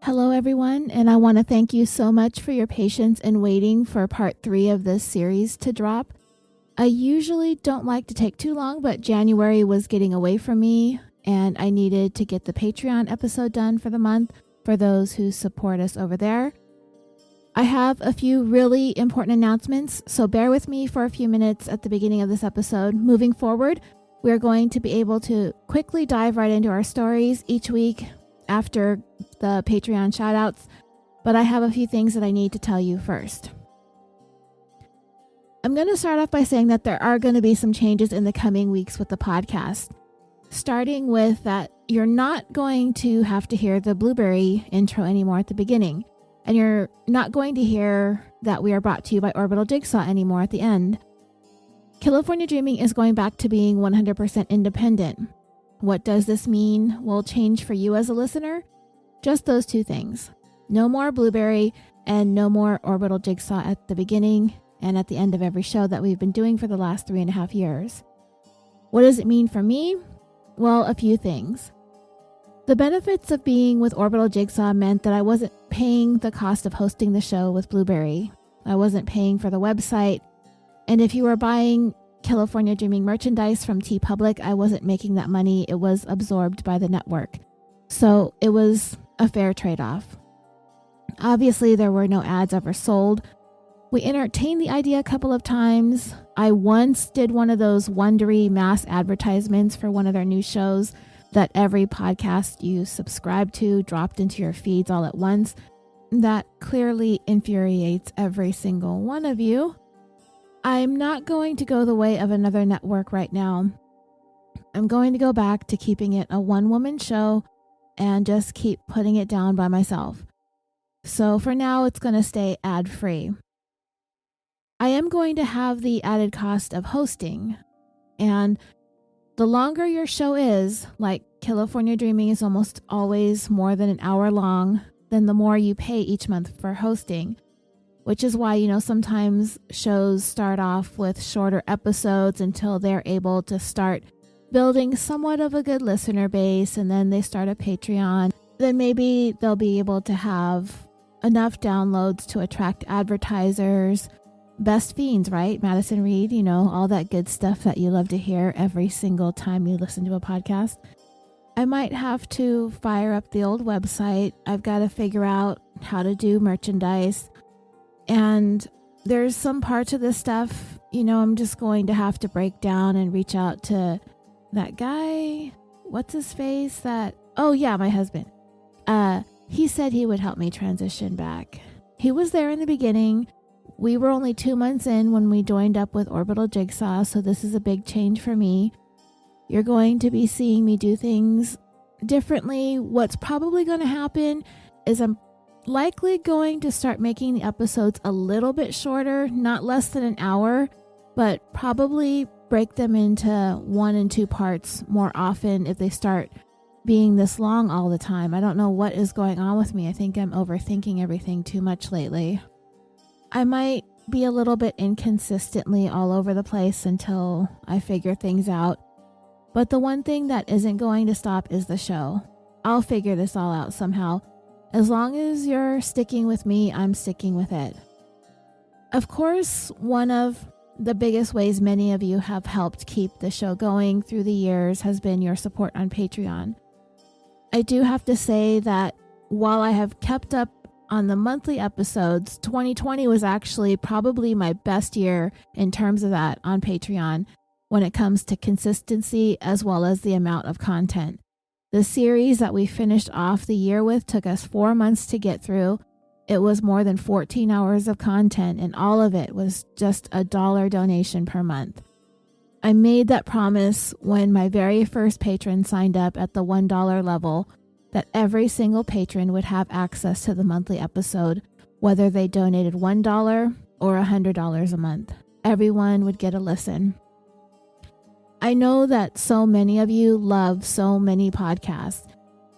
Hello, everyone, and I want to thank you so much for your patience in waiting for part 3 of this series to drop. I usually don't like to take too long, but January was getting away from me, and I needed to get the Patreon episode done for the month for those who support us over there. I have a few really important announcements, so bear with me for a few minutes at the beginning of this episode. Moving forward, we're going to be able to quickly dive right into our stories each week after the Patreon shoutouts, but I have a few things that I need to tell you first. I'm going to start off by saying that there are going to be some changes in the coming weeks with the podcast, starting with that you're not going to have to hear the Blueberry intro anymore at the beginning, and you're not going to hear that we are brought to you by Orbital Jigsaw anymore at the end. California Dreaming is going back to being 100% independent. What does this mean will change for you as a listener? Just those two things. No more Blueberry and no more Orbital Jigsaw at the beginning and at the end of every show that we've been doing for the last 3.5 years. What does it mean for me? Well, a few things. The benefits of being with Orbital Jigsaw meant that I wasn't paying the cost of hosting the show with Blueberry. I wasn't paying for the website. And if you were buying California Dreaming merchandise from TeePublic, I wasn't making that money. It was absorbed by the network. So it was a fair trade-off. Obviously, there were no ads ever sold. We entertained the idea a couple of times. I once did one of those Wondery mass advertisements for one of their new shows that every podcast you subscribe to dropped into your feeds all at once. That clearly infuriates every single one of you. I'm not going to go the way of another network right now. I'm going to go back to keeping it a one-woman show and just keep putting it down by myself. So for now, it's going to stay ad-free. I am going to have the added cost of hosting. And the longer your show is, like California Dreaming is almost always more than an hour long, then the more you pay each month for hosting. Which is why, sometimes shows start off with shorter episodes until they're able to start building somewhat of a good listener base, and then they start a Patreon. Then maybe they'll be able to have enough downloads to attract advertisers. Best fiends, right? Madison Reed, all that good stuff that you love to hear every single time you listen to a podcast. I might have to fire up the old website. I've got to figure out how to do merchandise. And there's some parts of this stuff, I'm just going to have to break down and reach out to that guy. What's his face? My husband. He said he would help me transition back. He was there in the beginning. We were only 2 months in when we joined up with Orbital Jigsaw, so this is a big change for me. You're going to be seeing me do things differently. What's probably going to happen is I'm likely going to start making the episodes a little bit shorter, not less than an hour, but probably break them into 1 and 2 parts more often if they start being this long all the time. I don't know what is going on with me. I think I'm overthinking everything too much lately. I might be a little bit inconsistently all over the place until I figure things out. But the one thing that isn't going to stop is the show. I'll figure this all out somehow. As long as you're sticking with me, I'm sticking with it. Of course, one of the biggest ways many of you have helped keep the show going through the years has been your support on Patreon. I do have to say that while I have kept up on the monthly episodes, 2020 was actually probably my best year in terms of that on Patreon when it comes to consistency as well as the amount of content. The series that we finished off the year with took us 4 months to get through. It was more than 14 hours of content, and all of it was just $1 donation per month. I made that promise when my very first patron signed up at the $1 level that every single patron would have access to the monthly episode, whether they donated $1 or $100 a month. Everyone would get a listen. I know that so many of you love so many podcasts,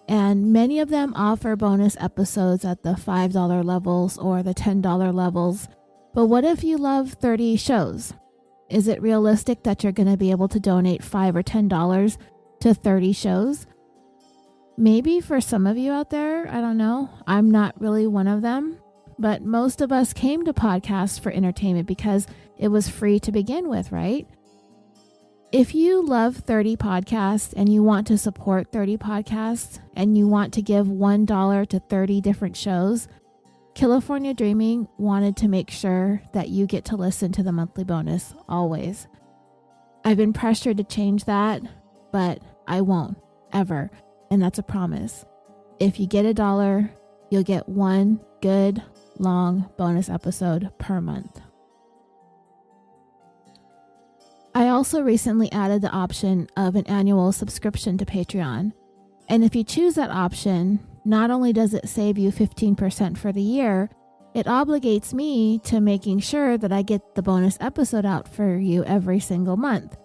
and many of them offer bonus episodes at the $5 levels or the $10 levels. But what if you love 30 shows? Is it realistic that you're going to be able to donate $5 or $10 to 30 shows? Maybe for some of you out there, I don't know. I'm not really one of them, but most of us came to podcasts for entertainment because it was free to begin with, right? If you love 30 podcasts and you want to support 30 podcasts and you want to give $1 to 30 different shows, California Dreaming wanted to make sure that you get to listen to the monthly bonus always. I've been pressured to change that, but I won't, ever. And that's a promise. If you get $1, you'll get one good, long bonus episode per month. I also recently added the option of an annual subscription to Patreon. And if you choose that option, not only does it save you 15% for the year, it obligates me to making sure that I get the bonus episode out for you every single month.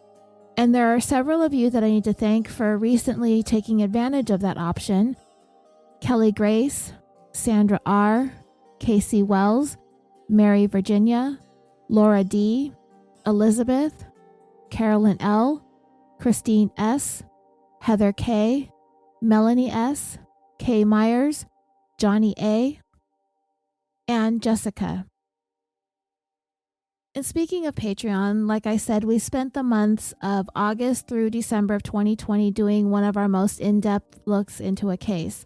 And there are several of you that I need to thank for recently taking advantage of that option. Kelly Grace, Sandra R., Casey Wells, Mary Virginia, Laura D., Elizabeth, Carolyn L., Christine S., Heather K., Melanie S., Kay Myers, Johnny A., and Jessica. And speaking of Patreon, like I said, we spent the months of August through December of 2020 doing one of our most in-depth looks into a case.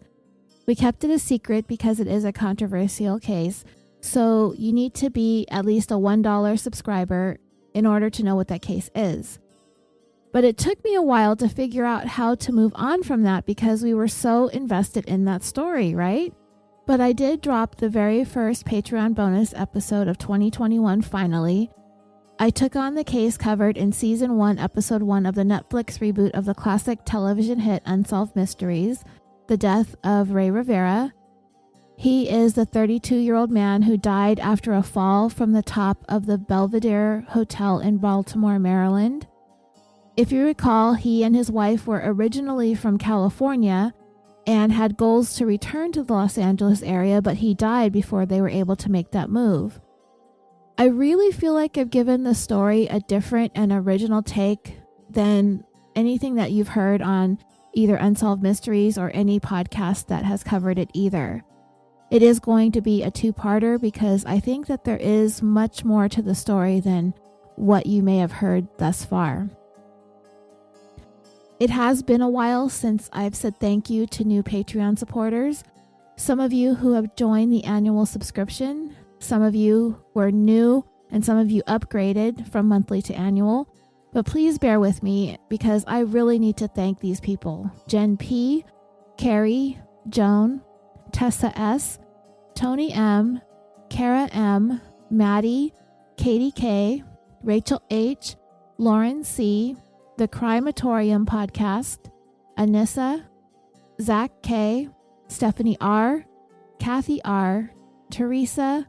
We kept it a secret because it is a controversial case, so you need to be at least a $1 subscriber in order to know what that case is. But it took me a while to figure out how to move on from that because we were so invested in that story, right? But I did drop the very first Patreon bonus episode of 2021 finally. I took on the case covered in Season 1, Episode 1 of the Netflix reboot of the classic television hit Unsolved Mysteries, the death of Ray Rivera. He is the 32-year-old man who died after a fall from the top of the Belvedere Hotel in Baltimore, Maryland. If you recall, he and his wife were originally from California and had goals to return to the Los Angeles area, but he died before they were able to make that move. I really feel like I've given the story a different and original take than anything that you've heard on either Unsolved Mysteries or any podcast that has covered it either. It is going to be a two-parter because I think that there is much more to the story than what you may have heard thus far. It has been a while since I've said thank you to new Patreon supporters. Some of you who have joined the annual subscription, some of you were new, and some of you upgraded from monthly to annual. But please bear with me because I really need to thank these people. Jen P., Carrie, Joan, Tessa S., Tony M., Kara M., Maddie, Katie K., Rachel H., Lauren C., The Crimatorium Podcast, Anissa, Zach K., Stephanie R., Kathy R., Teresa,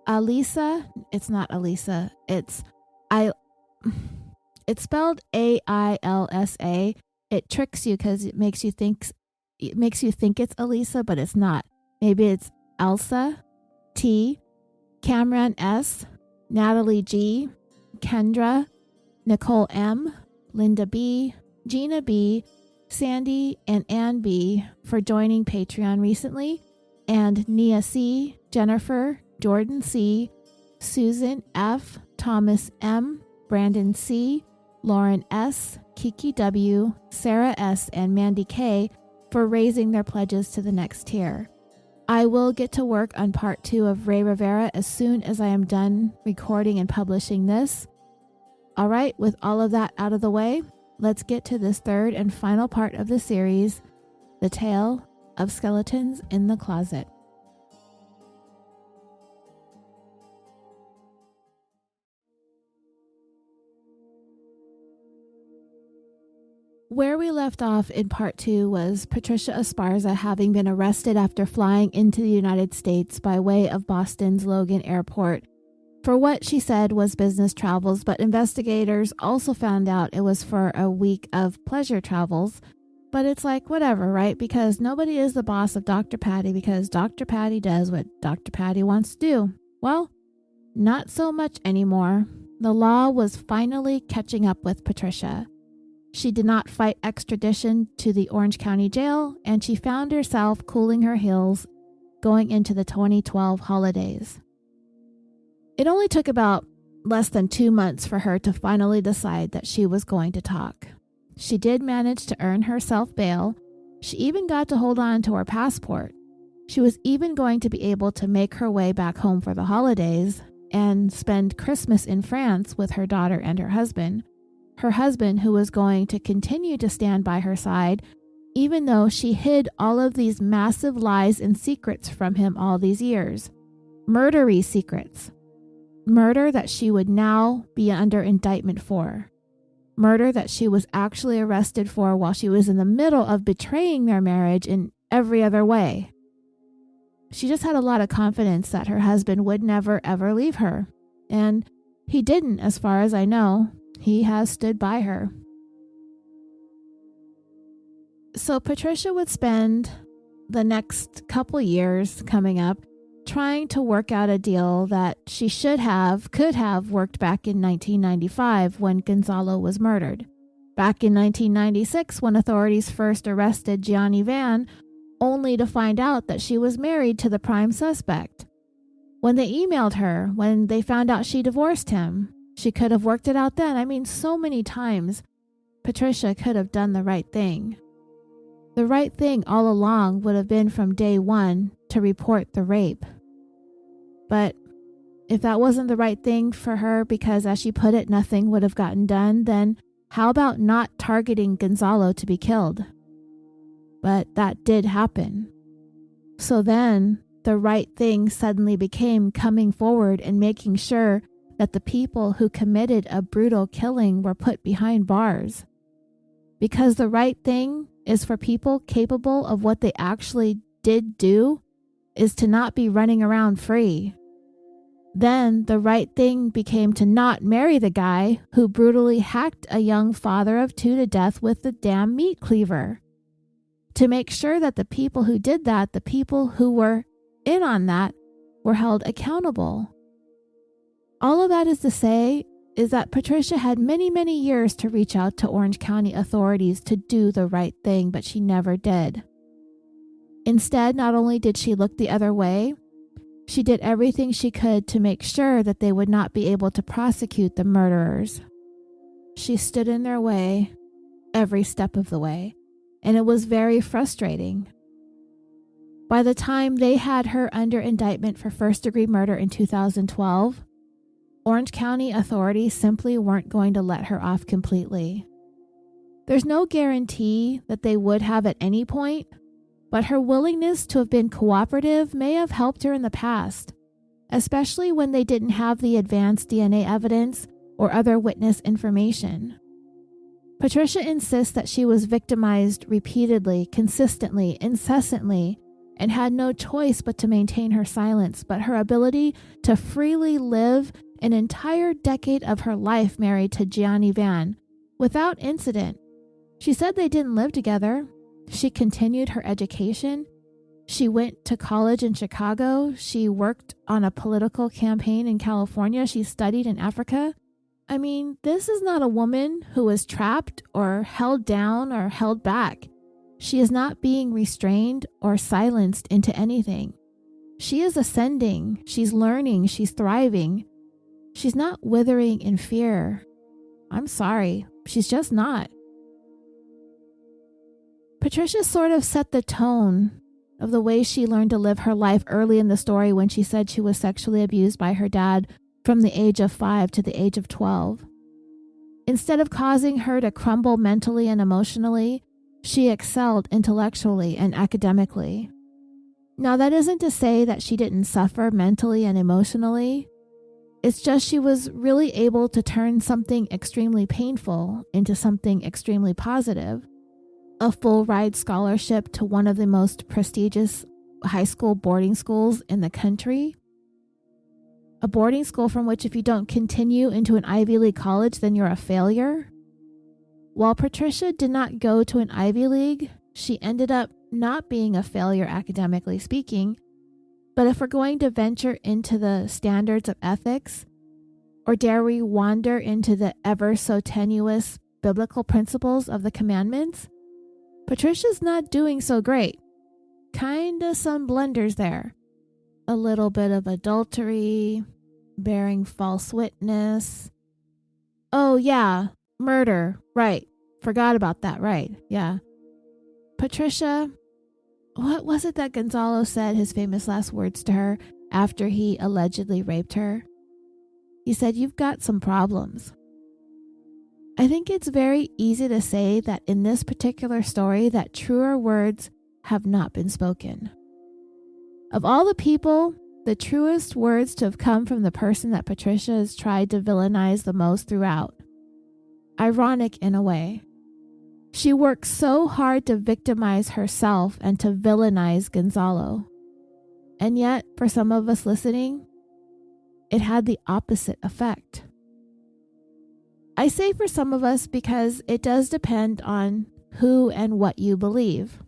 Alisa, it's not Alisa, it's spelled A-I-L-S-A. It tricks you because it makes you think it's Alisa, but it's not. Maybe it's Elsa T, Cameron S, Natalie G, Kendra, Nicole M, Linda B, Gina B, Sandy, and Ann B for joining Patreon recently, and Nia C, Jennifer, Jordan C, Susan F, Thomas M, Brandon C, Lauren S, Kiki W, Sarah S, and Mandy K for raising their pledges to the next tier. I will get to work on part 2 of Ray Rivera as soon as I am done recording and publishing this. All right, with all of that out of the way, let's get to this third and final part of the series, The Tale of Skeletons in the Closet. Where we left off in part 2 was Patricia Esparza having been arrested after flying into the United States by way of Boston's Logan Airport for what she said was business travels, but investigators also found out it was for a week of pleasure travels. But it's like, whatever, right? Because nobody is the boss of Dr. Patty because Dr. Patty does what Dr. Patty wants to do. Well, not so much anymore. The law was finally catching up with Patricia. She did not fight extradition to the Orange County Jail, and she found herself cooling her heels going into the 2012 holidays. It only took about less than 2 months for her to finally decide that she was going to talk. She did manage to earn herself bail. She even got to hold on to her passport. She was even going to be able to make her way back home for the holidays and spend Christmas in France with her daughter and her husband who was going to continue to stand by her side, even though she hid all of these massive lies and secrets from him all these years. Murdery secrets. Murder that she would now be under indictment for. Murder that she was actually arrested for while she was in the middle of betraying their marriage in every other way. She just had a lot of confidence that her husband would never ever leave her. And he didn't, as far as I know. He has stood by her. So Patricia would spend the next couple years coming up trying to work out a deal that she could have worked back in 1995 when Gonzalo was murdered. Back in 1996 when authorities first arrested Gianni Van, only to find out that she was married to the prime suspect. When they emailed her, when they found out she divorced him, she could have worked it out then. I mean, so many times Patricia could have done the right thing. The right thing all along would have been from day one to report the rape. But if that wasn't the right thing for her because, as she put it, nothing would have gotten done, then how about not targeting Gonzalo to be killed? But that did happen. So then the right thing suddenly became coming forward and making sure that the people who committed a brutal killing were put behind bars. Because the right thing is for people capable of what they actually did do is to not be running around free. Then the right thing became to not marry the guy who brutally hacked a young father of 2 to death with the damn meat cleaver. To make sure that the people who did that, the people who were in on that, were held accountable. All of that is to say is that Patricia had many, many years to reach out to Orange County authorities to do the right thing, but she never did. Instead, not only did she look the other way, she did everything she could to make sure that they would not be able to prosecute the murderers. She stood in their way every step of the way, and it was very frustrating. By the time they had her under indictment for first-degree murder in 2012, Orange County authorities simply weren't going to let her off completely. There's no guarantee that they would have at any point, but her willingness to have been cooperative may have helped her in the past, especially when they didn't have the advanced DNA evidence or other witness information. Patricia insists that she was victimized repeatedly, consistently, incessantly, and had no choice but to maintain her silence, but her ability to freely live an entire decade of her life married to Gianni Van without incident. She said they didn't live together. She continued her education. She went to college in Chicago. She worked on a political campaign in California. She studied in Africa. I mean, this is not a woman who was trapped or held down or held back. She is not being restrained or silenced into anything. She is ascending. She's learning. She's thriving. She's not withering in fear. I'm sorry. She's just not. Patricia sort of set the tone of the way she learned to live her life early in the story when she said she was sexually abused by her dad from the age of 5 to the age of 12. Instead of causing her to crumble mentally and emotionally, she excelled intellectually and academically. Now, that isn't to say that she didn't suffer mentally and emotionally. It's just she was really able to turn something extremely painful into something extremely positive. A full ride scholarship to one of the most prestigious high school boarding schools in the country. A boarding school from which if you don't continue into an Ivy League college, then you're a failure. While Patricia did not go to an Ivy League, she ended up not being a failure academically speaking. But if we're going to venture into the standards of ethics, or dare we wander into the ever so tenuous biblical principles of the commandments, Patricia's not doing so great. Kinda some blunders there. A little bit of adultery, bearing false witness. Oh yeah, murder, right. Forgot about that, right, yeah. Patricia, what was it that Gonzalo said his famous last words to her after he allegedly raped her? He said, "You've got some problems." I think it's very easy to say that in this particular story that truer words have not been spoken. Of all the people, the truest words to have come from the person that Patricia has tried to villainize the most throughout. Ironic in a way. She works so hard to victimize herself and to villainize Gonzalo. And yet, for some of us listening, it had the opposite effect. I say for some of us because it does depend on who and what you believe.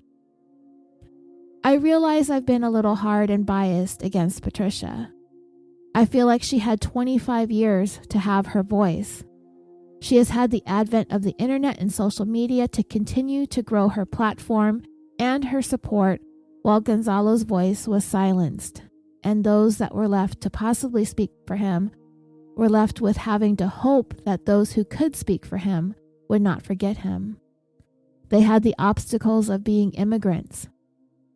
I realize I've been a little hard and biased against Patricia. I feel like she had 25 years to have her voice. She has had the advent of the internet and social media to continue to grow her platform and her support while Gonzalo's voice was silenced, and those that were left to possibly speak for him were left with having to hope that those who could speak for him would not forget him. They had the obstacles of being immigrants.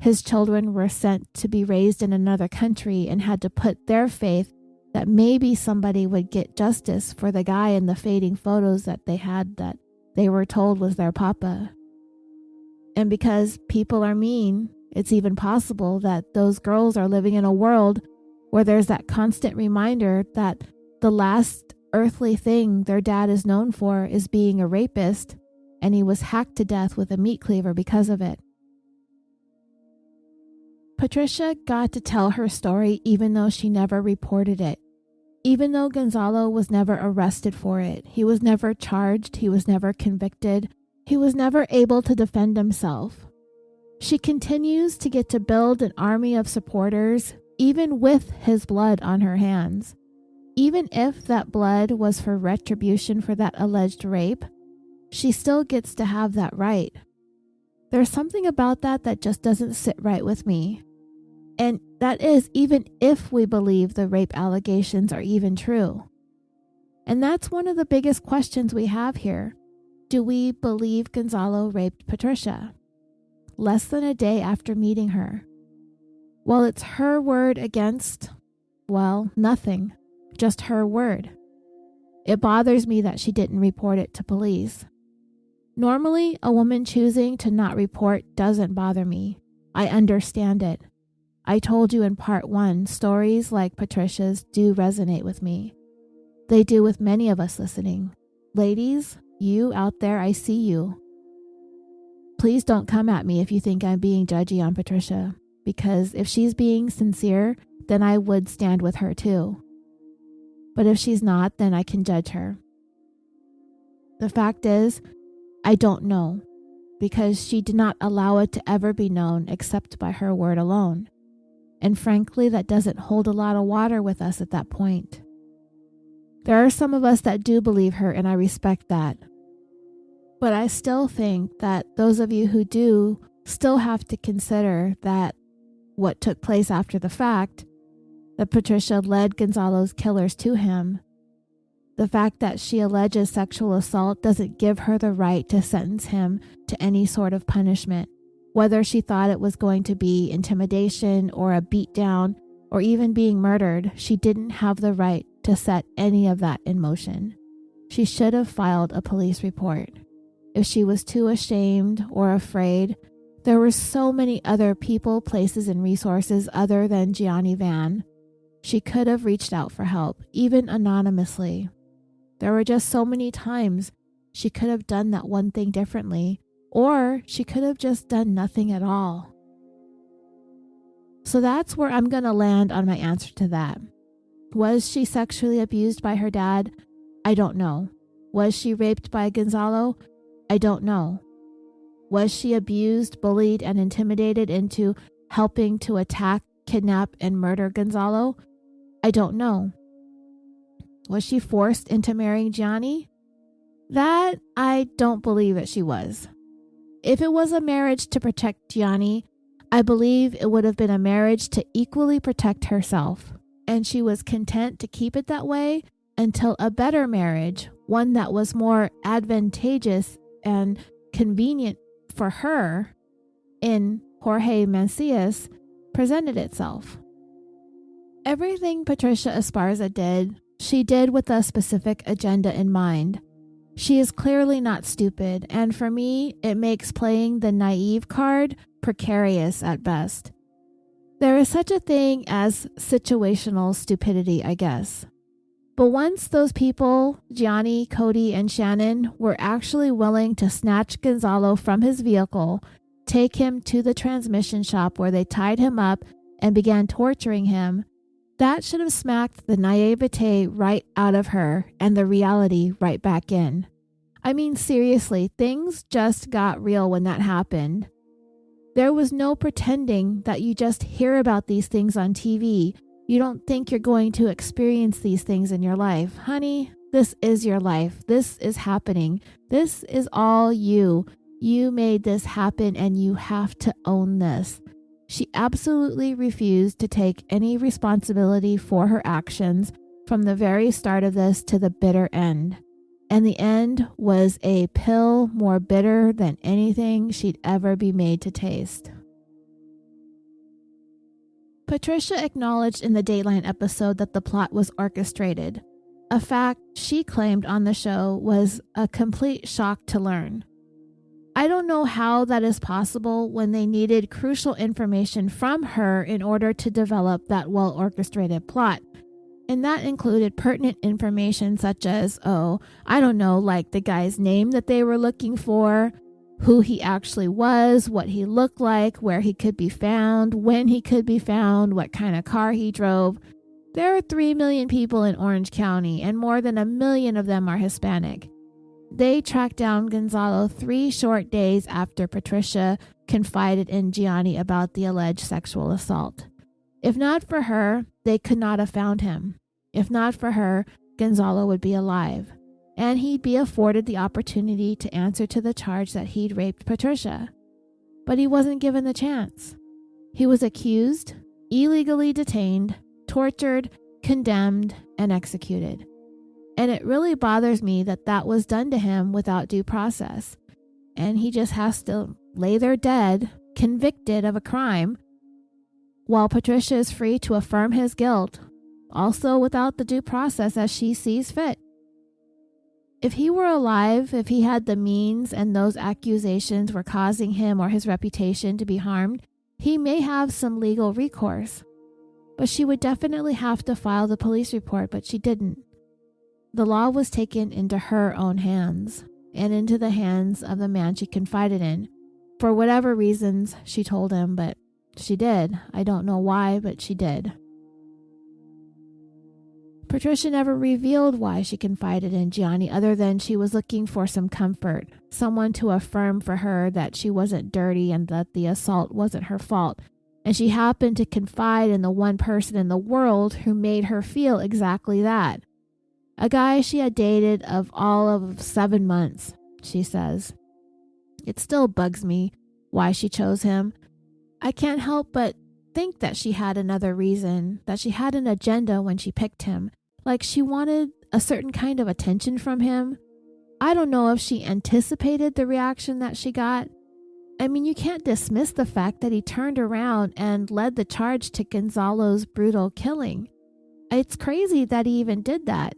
His children were sent to be raised in another country and had to put their faith that maybe somebody would get justice for the guy in the fading photos that they had that they were told was their papa. And because people are mean, it's even possible that those girls are living in a world where there's that constant reminder that the last earthly thing their dad is known for is being a rapist, and he was hacked to death with a meat cleaver because of it. Patricia got to tell her story even though she never reported it. Even though Gonzalo was never arrested for it, he was never charged, he was never convicted, he was never able to defend himself. She continues to get to build an army of supporters, even with his blood on her hands. Even if that blood was for retribution for that alleged rape, she still gets to have that right. There's something about that just doesn't sit right with me. And that is even if we believe the rape allegations are even true. And that's one of the biggest questions we have here. Do we believe Gonzalo raped Patricia? Less than a day after meeting her. Well, it's her word against, well, nothing. Just her word. It bothers me that she didn't report it to police. Normally, a woman choosing to not report doesn't bother me. I understand it. I told you in part 1, stories like Patricia's do resonate with me. They do with many of us listening. Ladies, you out there, I see you. Please don't come at me if you think I'm being judgy on Patricia, because if she's being sincere, then I would stand with her too. But if she's not, then I can judge her. The fact is, I don't know, because she did not allow it to ever be known except by her word alone. And frankly, that doesn't hold a lot of water with us at that point. There are some of us that do believe her, and I respect that. But I still think that those of you who do still have to consider that what took place after the fact, that Patricia led Gonzalo's killers to him. The fact that she alleges sexual assault doesn't give her the right to sentence him to any sort of punishment, whether she thought it was going to be intimidation or a beatdown or even being murdered. She didn't have the right to set any of that in motion. She should have filed a police report. If she was too ashamed or afraid, there were so many other people, places, and resources other than Gianni Van. She could have reached out for help, even anonymously. There were just so many times she could have done that one thing differently, or she could have just done nothing at all. So that's where I'm going to land on my answer to that. Was she sexually abused by her dad? I don't know. Was she raped by Gonzalo? I don't know. Was she abused, bullied, and intimidated into helping to attack, kidnap, and murder Gonzalo? I don't know. Was she forced into marrying Gianni? That I don't believe that she was. If it was a marriage to protect Gianni, I believe it would have been a marriage to equally protect herself. And she was content to keep it that way until a better marriage, one that was more advantageous and convenient for her in Jorge Macias, presented itself. Everything Patricia Esparza did, she did with a specific agenda in mind. She is clearly not stupid, and for me, it makes playing the naive card precarious at best. There is such a thing as situational stupidity, I guess. But once those people, Gianni, Cody, and Shannon, were actually willing to snatch Gonzalo from his vehicle, take him to the transmission shop where they tied him up and began torturing him, that should have smacked the naivete right out of her and the reality right back in. I mean, seriously, things just got real when that happened. There was no pretending that you just hear about these things on TV. You don't think you're going to experience these things in your life. Honey, this is your life. This is happening. This is all you. You made this happen and you have to own this. She absolutely refused to take any responsibility for her actions from the very start of this to the bitter end. And the end was a pill more bitter than anything she'd ever be made to taste. Patricia acknowledged in the Dateline episode that the plot was orchestrated, a fact she claimed on the show was a complete shock to learn. I don't know how that is possible when they needed crucial information from her in order to develop that well-orchestrated plot. And that included pertinent information such as, like the guy's name that they were looking for, who he actually was, what he looked like, where he could be found, when he could be found, what kind of car he drove. There are 3 million people in Orange County, and more than 1 million of them are Hispanic. They tracked down Gonzalo 3 short days after Patricia confided in Gianni about the alleged sexual assault. If not for her, they could not have found him. If not for her, Gonzalo would be alive, and he'd be afforded the opportunity to answer to the charge that he'd raped Patricia. But he wasn't given the chance. He was accused, illegally detained, tortured, condemned, and executed. And it really bothers me that that was done to him without due process. And he just has to lay there dead, convicted of a crime, while Patricia is free to affirm his guilt, also without the due process as she sees fit. If he were alive, if he had the means and those accusations were causing him or his reputation to be harmed, he may have some legal recourse. But she would definitely have to file the police report, but she didn't. The law was taken into her own hands, and into the hands of the man she confided in. For whatever reasons, she told him, but she did. I don't know why, but she did. Patricia never revealed why she confided in Gianni other than she was looking for some comfort, someone to affirm for her that she wasn't dirty and that the assault wasn't her fault. And she happened to confide in the one person in the world who made her feel exactly that. A guy she had dated of all of 7 months, she says. It still bugs me why she chose him. I can't help but think that she had another reason, that she had an agenda when she picked him, like she wanted a certain kind of attention from him. I don't know if she anticipated the reaction that she got. I mean, you can't dismiss the fact that he turned around and led the charge to Gonzalo's brutal killing. It's crazy that he even did that.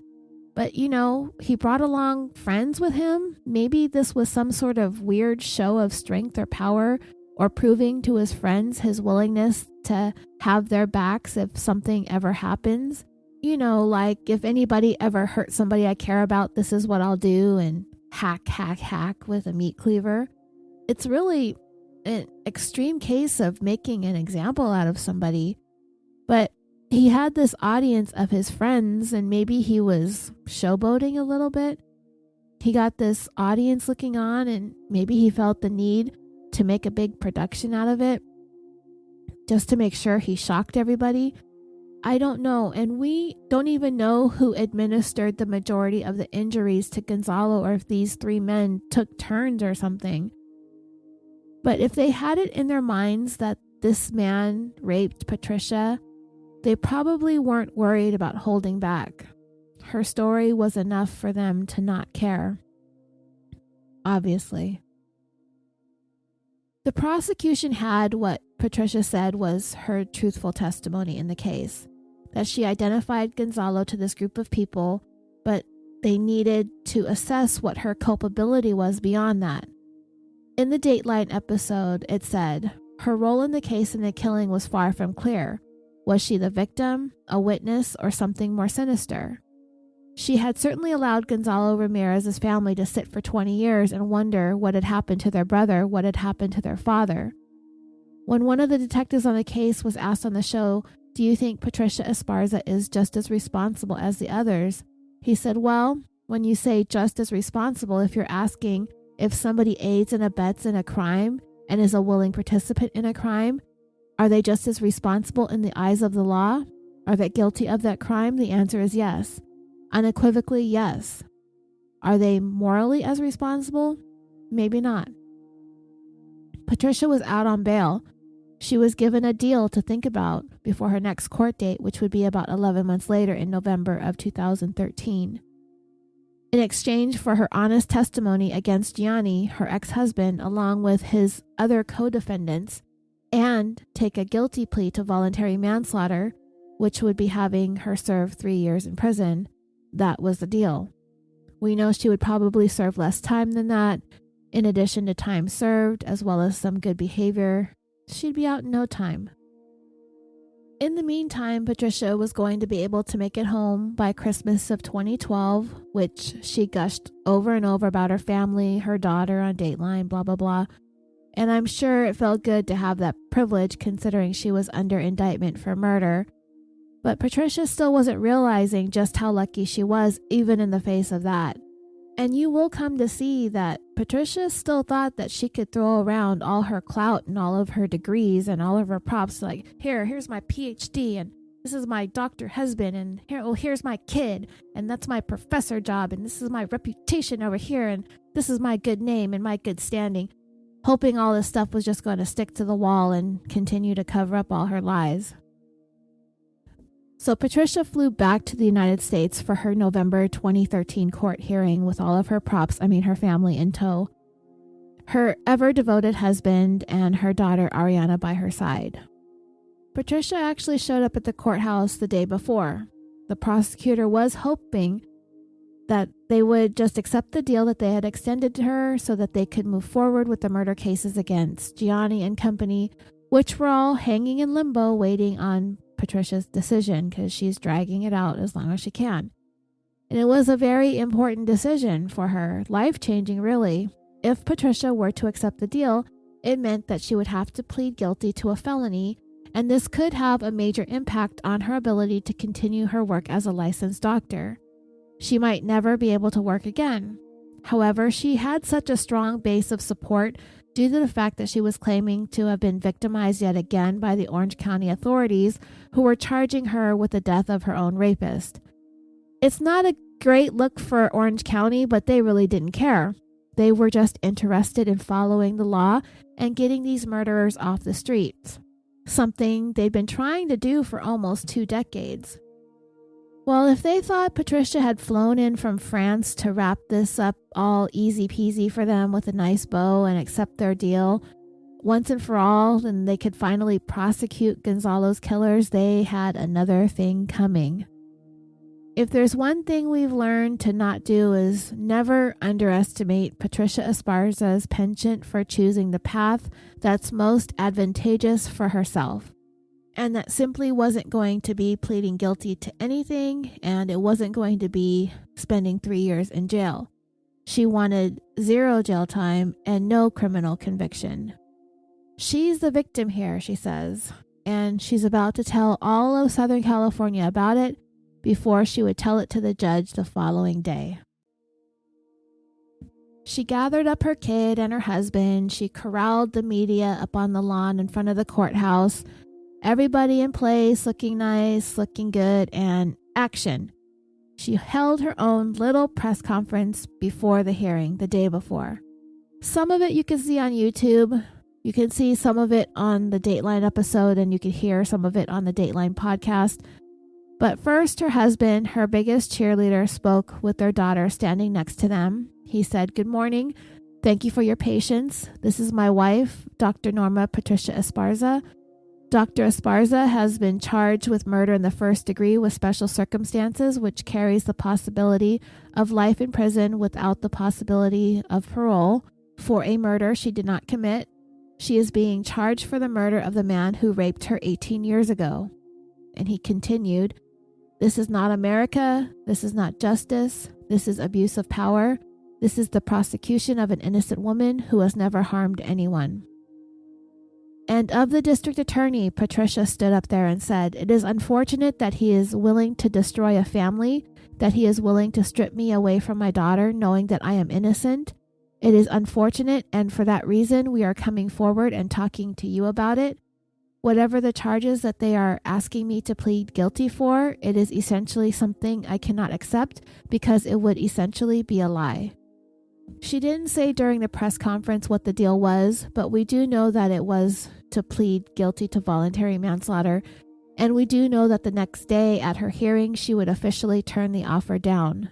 But, he brought along friends with him. Maybe this was some sort of weird show of strength or power, or proving to his friends his willingness to have their backs if something ever happens. Like if anybody ever hurts somebody I care about, this is what I'll do, and hack with a meat cleaver. It's really an extreme case of making an example out of somebody. But he had this audience of his friends, and maybe he was showboating a little bit. He got this audience looking on, and maybe he felt the need to make a big production out of it, just to make sure he shocked everybody. I don't know, and we don't even know who administered the majority of the injuries to Gonzalo or if these three men took turns or something. But if they had it in their minds that this man raped Patricia, they probably weren't worried about holding back. Her story was enough for them to not care. Obviously. The prosecution had what Patricia said was her truthful testimony in the case, that she identified Gonzalo to this group of people, but they needed to assess what her culpability was beyond that. In the Dateline episode, it said, her role in the case and the killing was far from clear. Was she the victim, a witness, or something more sinister? She had certainly allowed Gonzalo Ramirez's family to sit for 20 years and wonder what had happened to their brother, what had happened to their father. When one of the detectives on the case was asked on the show, do you think Patricia Esparza is just as responsible as the others? He said, well, when you say just as responsible, if you're asking if somebody aids and abets in a crime and is a willing participant in a crime, are they just as responsible in the eyes of the law? Are they guilty of that crime? The answer is yes. Unequivocally, yes. Are they morally as responsible? Maybe not. Patricia was out on bail. She was given a deal to think about before her next court date, which would be about 11 months later in November of 2013. In exchange for her honest testimony against Gianni, her ex-husband, along with his other co-defendants, and take a guilty plea to voluntary manslaughter, which would be having her serve 3 years in prison, that was the deal. We know she would probably serve less time than that. In addition to time served, as well as some good behavior, she'd be out in no time. In the meantime, Patricia was going to be able to make it home by Christmas of 2012, which she gushed over and over about her family, her daughter on Dateline, blah, blah, blah. And I'm sure it felt good to have that privilege considering she was under indictment for murder. But Patricia still wasn't realizing just how lucky she was, even in the face of that. And you will come to see that Patricia still thought that she could throw around all her clout and all of her degrees and all of her props, like, here's my PhD, and this is my doctor husband, and here's my kid, and that's my professor job, and this is my reputation over here, and this is my good name and my good standing, hoping all this stuff was just going to stick to the wall and continue to cover up all her lies. So Patricia flew back to the United States for her November 2013 court hearing with all of her her family in tow. Her ever-devoted husband and her daughter Ariana by her side. Patricia actually showed up at the courthouse the day before. The prosecutor was hoping that they would just accept the deal that they had extended to her so that they could move forward with the murder cases against Gianni and company, which were all hanging in limbo waiting on Patricia's decision because she's dragging it out as long as she can. And it was a very important decision for her, life-changing really. If Patricia were to accept the deal, it meant that she would have to plead guilty to a felony, and this could have a major impact on her ability to continue her work as a licensed doctor. She might never be able to work again. However, she had such a strong base of support due to the fact that she was claiming to have been victimized yet again by the Orange County authorities, who were charging her with the death of her own rapist. It's not a great look for Orange County, but they really didn't care. They were just interested in following the law and getting these murderers off the streets, something they'd been trying to do for almost 2 decades. Well, if they thought Patricia had flown in from France to wrap this up all easy peasy for them with a nice bow and accept their deal once and for all, and they could finally prosecute Gonzalo's killers, they had another thing coming. If there's one thing we've learned to not do is never underestimate Patricia Esparza's penchant for choosing the path that's most advantageous for herself. And that simply wasn't going to be pleading guilty to anything, and it wasn't going to be spending 3 years in jail. She wanted 0 jail time and no criminal conviction. She's the victim here, she says, and she's about to tell all of Southern California about it before she would tell it to the judge the following day. She gathered up her kid and her husband. She corralled the media up on the lawn in front of the courthouse. everybody in place, looking nice, looking good, and action. She held her own little press conference before the hearing, the day before. Some of it you can see on YouTube. You can see some of it on the Dateline episode, and you can hear some of it on the Dateline podcast. But first, her husband, her biggest cheerleader, spoke with their daughter standing next to them. He said, "Good morning. Thank you for your patience. This is my wife, Dr. Norma Patricia Esparza. Dr. Esparza has been charged with murder in the first degree with special circumstances, which carries the possibility of life in prison without the possibility of parole for a murder she did not commit. She is being charged for the murder of the man who raped her 18 years ago." And he continued, "This is not America. This is not justice. This is abuse of power. This is the prosecution of an innocent woman who has never harmed anyone." And of the district attorney, Patricia stood up there and said, "It is unfortunate that he is willing to destroy a family, that he is willing to strip me away from my daughter, knowing that I am innocent. It is unfortunate, and for that reason, we are coming forward and talking to you about it. Whatever the charges that they are asking me to plead guilty for, it is essentially something I cannot accept because it would essentially be a lie." She didn't say during the press conference what the deal was, but we do know that it was to plead guilty to voluntary manslaughter, and we do know that the next day at her hearing, she would officially turn the offer down.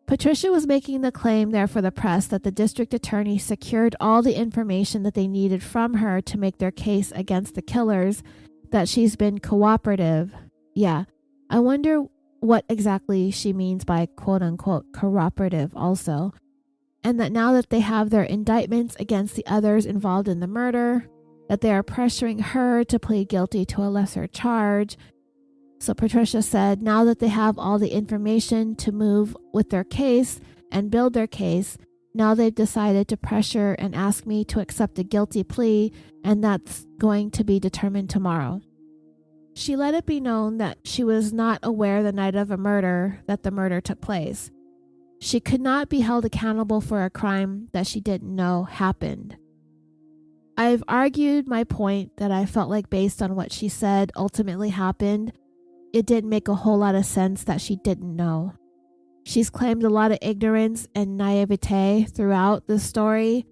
Patricia was making the claim there for the press that the district attorney secured all the information that they needed from her to make their case against the killers, that she's been cooperative. Yeah, I wonder what exactly she means by quote-unquote cooperative also, and that now that they have their indictments against the others involved in the murder, that they are pressuring her to plead guilty to a lesser charge. So Patricia said now that they have all the information to move with their case and build their case, now they've decided to pressure and ask me to accept a guilty plea, and that's going to be determined tomorrow. She let it be known that she was not aware the night of the murder took place. She could not be held accountable for a crime that she didn't know happened. I've argued my point that I felt like based on what she said ultimately happened, it didn't make a whole lot of sense that she didn't know. She's claimed a lot of ignorance and naivete throughout this story.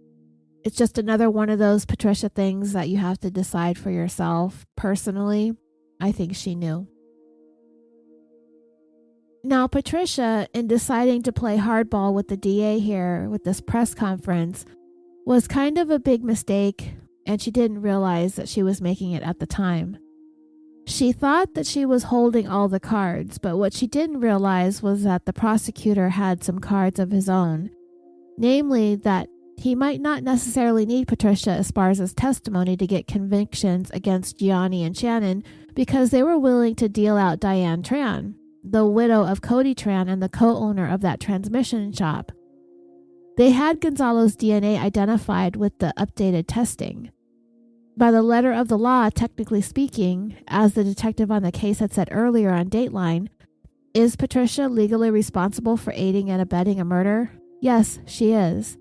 It's just another one of those Patricia things that you have to decide for yourself. Personally, I think she knew. Now, Patricia, in deciding to play hardball with the DA here with this press conference, was kind of a big mistake, and she didn't realize that she was making it at the time. She thought that she was holding all the cards, but what she didn't realize was that the prosecutor had some cards of his own, namely that he might not necessarily need Patricia Esparza's testimony to get convictions against Gianni and Shannon because they were willing to deal out Diane Tran, the widow of Cody Tran and the co-owner of that transmission shop. They had Gonzalo's DNA identified with the updated testing. By the letter of the law, technically speaking, as the detective on the case had said earlier on Dateline, is Patricia legally responsible for aiding and abetting a murder? Yes, she is.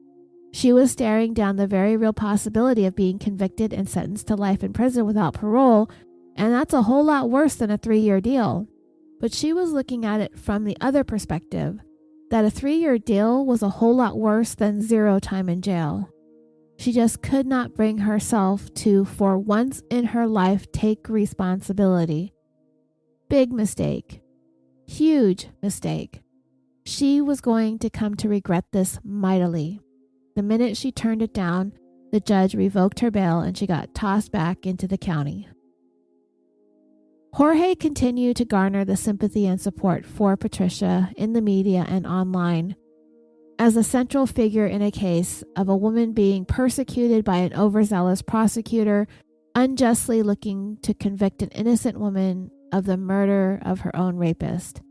She was staring down the very real possibility of being convicted and sentenced to life in prison without parole, and that's a whole lot worse than a 3-year deal. But she was looking at it from the other perspective, that a 3-year deal was a whole lot worse than 0 time in jail. She just could not bring herself to, for once in her life, take responsibility. Big mistake. Huge mistake. She was going to come to regret this mightily. The minute she turned it down, the judge revoked her bail and she got tossed back into the county. Jorge continued to garner the sympathy and support for Patricia in the media and online as a central figure in a case of a woman being persecuted by an overzealous prosecutor, unjustly looking to convict an innocent woman of the murder of her own rapist.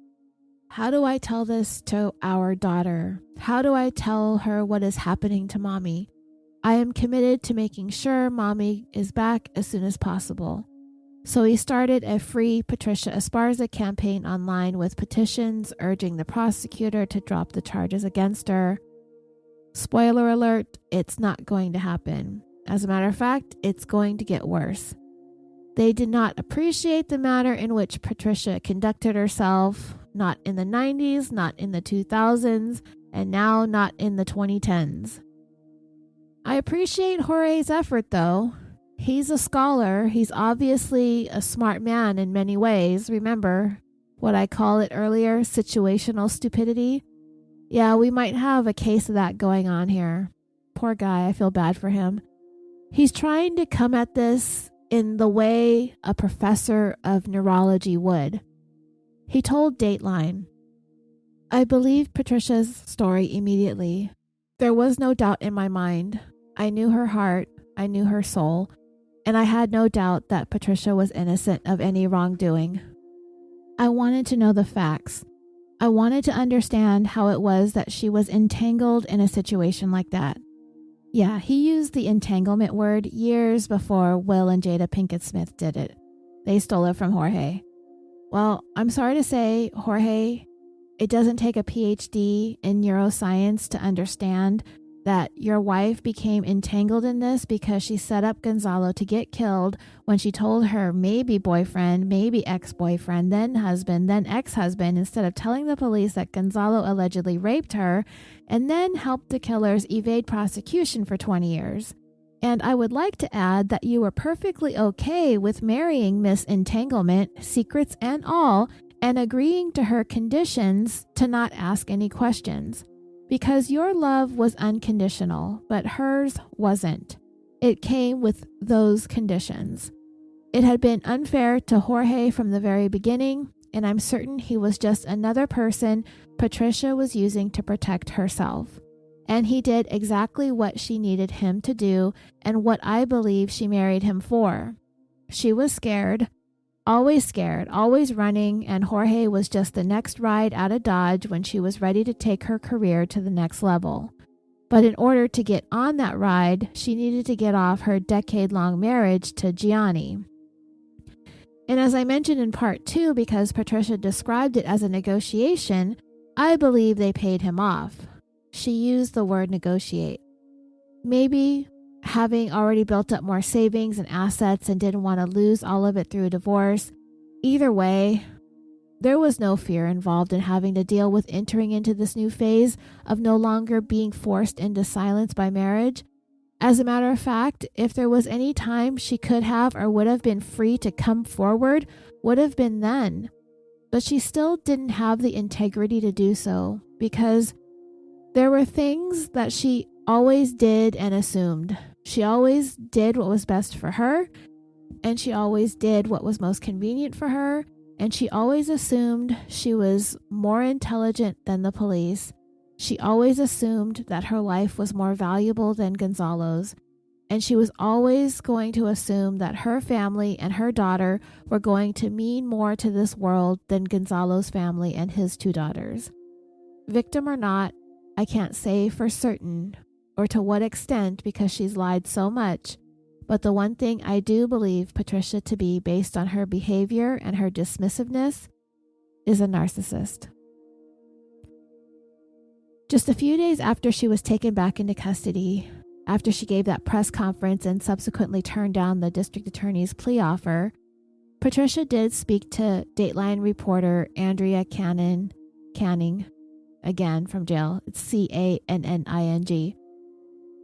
How do I tell this to our daughter? How do I tell her what is happening to mommy? I am committed to making sure mommy is back as soon as possible. So he started a free Patricia Esparza campaign online with petitions urging the prosecutor to drop the charges against her. Spoiler alert, it's not going to happen. As a matter of fact, it's going to get worse. They did not appreciate the manner in which Patricia conducted herself, not in the 90s, not in the 2000s, and now not in the 2010s. I appreciate Jorge's effort, though. He's a scholar. He's obviously a smart man in many ways. Remember what I called it earlier, situational stupidity? Yeah, we might have a case of that going on here. Poor guy, I feel bad for him. He's trying to come at this in the way a professor of neurology would. He told Dateline, "I believed Patricia's story immediately. There was no doubt in my mind. I knew her heart, I knew her soul, and I had no doubt that Patricia was innocent of any wrongdoing. I wanted to know the facts. I wanted to understand how it was that she was entangled in a situation like that." Yeah, he used the entanglement word years before Will and Jada Pinkett Smith did it. They stole it from Jorge. Well, I'm sorry to say, Jorge, it doesn't take a PhD in neuroscience to understand that your wife became entangled in this because she set up Gonzalo to get killed when she told her maybe boyfriend, maybe ex-boyfriend, then husband, then ex-husband, instead of telling the police that Gonzalo allegedly raped her, and then helped the killers evade prosecution for 20 years. And I would like to add that you were perfectly okay with marrying Miss Entanglement, secrets and all, and agreeing to her conditions to not ask any questions. Because your love was unconditional, but hers wasn't. It came with those conditions. It had been unfair to Jorge from the very beginning, and I'm certain he was just another person Patricia was using to protect herself. And he did exactly what she needed him to do and what I believe she married him for. She was scared, always running, and Jorge was just the next ride out of Dodge when she was ready to take her career to the next level. But in order to get on that ride, she needed to get off her decade-long marriage to Gianni. And as I mentioned in part 2, because Patricia described it as a negotiation, I believe they paid him off. She used the word negotiate. Maybe having already built up more savings and assets and didn't want to lose all of it through a divorce. Either way, there was no fear involved in having to deal with entering into this new phase of no longer being forced into silence by marriage. As a matter of fact, if there was any time she could have or would have been free to come forward, would have been then. But she still didn't have the integrity to do so because there were things that she always did and assumed. She always did what was best for her, and she always did what was most convenient for her, and she always assumed she was more intelligent than the police. She always assumed that her life was more valuable than Gonzalo's, and she was always going to assume that her family and her daughter were going to mean more to this world than Gonzalo's family and his 2 daughters. Victim or not, I can't say for certain or to what extent because she's lied so much, but the one thing I do believe Patricia to be based on her behavior and her dismissiveness is a narcissist. Just a few days after she was taken back into custody, after she gave that press conference and subsequently turned down the district attorney's plea offer, Patricia did speak to Dateline reporter Andrea Canning, again from jail. It's Canning.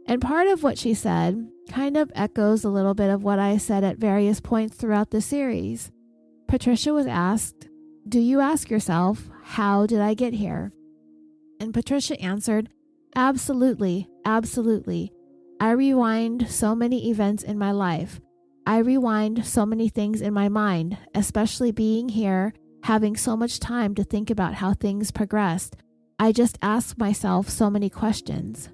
And part of what she said kind of echoes a little bit of what I said at various points throughout the series. Patricia was asked, "Do you ask yourself, how did I get here?" And Patricia answered, "Absolutely, absolutely. I rewind so many events in my life. I rewind so many things in my mind, especially being here, having so much time to think about how things progressed. I just ask myself so many questions."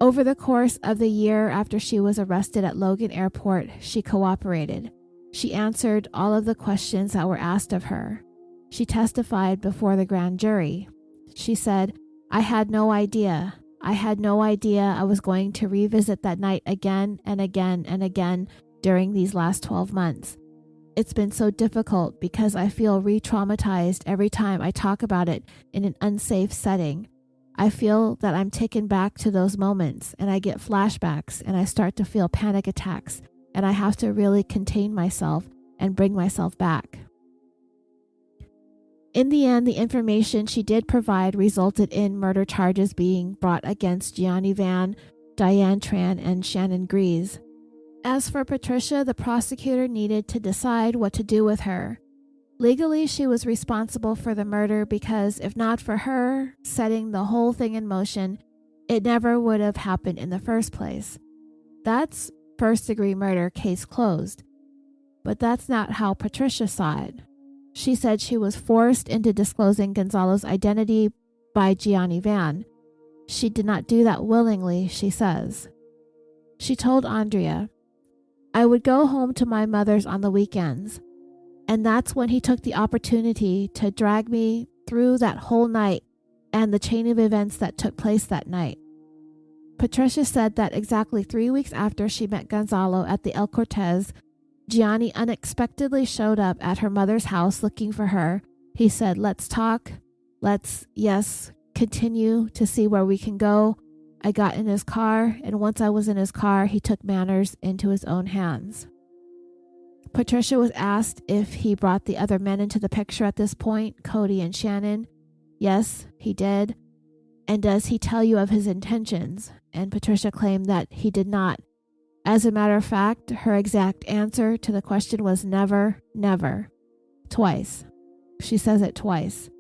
Over the course of the year after she was arrested at Logan Airport, she cooperated. She answered all of the questions that were asked of her. She testified before the grand jury. She said, "I had no idea. I had no idea I was going to revisit that night again and again and again during these last 12 months. It's been so difficult because I feel re-traumatized every time I talk about it in an unsafe setting. I feel that I'm taken back to those moments and I get flashbacks and I start to feel panic attacks. and I have to really contain myself and bring myself back. In the end, the information she did provide resulted in murder charges being brought against Gianni Van, Diane Tran, and Shannon Grease. As for Patricia, the prosecutor needed to decide what to do with her. Legally, she was responsible for the murder because if not for her setting the whole thing in motion, it never would have happened in the first place. That's first-degree murder, case closed. But that's not how Patricia saw it. She said she was forced into disclosing Gonzalo's identity by Gianni Van. She did not do that willingly, she says. She told Andrea, "I would go home to my mother's on the weekends, and that's when he took the opportunity to drag me through that whole night and the chain of events that took place that night." Patricia said that exactly 3 weeks after she met Gonzalo at the El Cortez, Gianni unexpectedly showed up at her mother's house looking for her. He said, "Let's talk. Let's continue to see where we can go." I got in his car, and once I was in his car, he took matters into his own hands. Patricia was asked if he brought the other men into the picture at this point, Cody and Shannon. Yes, he did. And does he tell you of his intentions? And Patricia claimed that he did not. As a matter of fact, her exact answer to the question was never, never. Twice. She says it twice.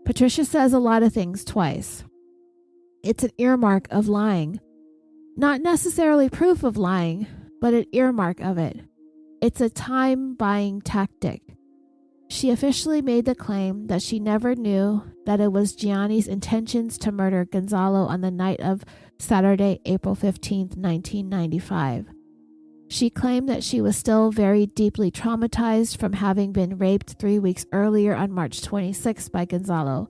Patricia says a lot of things twice. It's an earmark of lying. Not necessarily proof of lying, but an earmark of it. It's a time-buying tactic. She officially made the claim that she never knew that it was Gianni's intentions to murder Gonzalo on the night of Saturday, April 15, 1995. She claimed that she was still very deeply traumatized from having been raped 3 weeks earlier on March 26 by Gonzalo.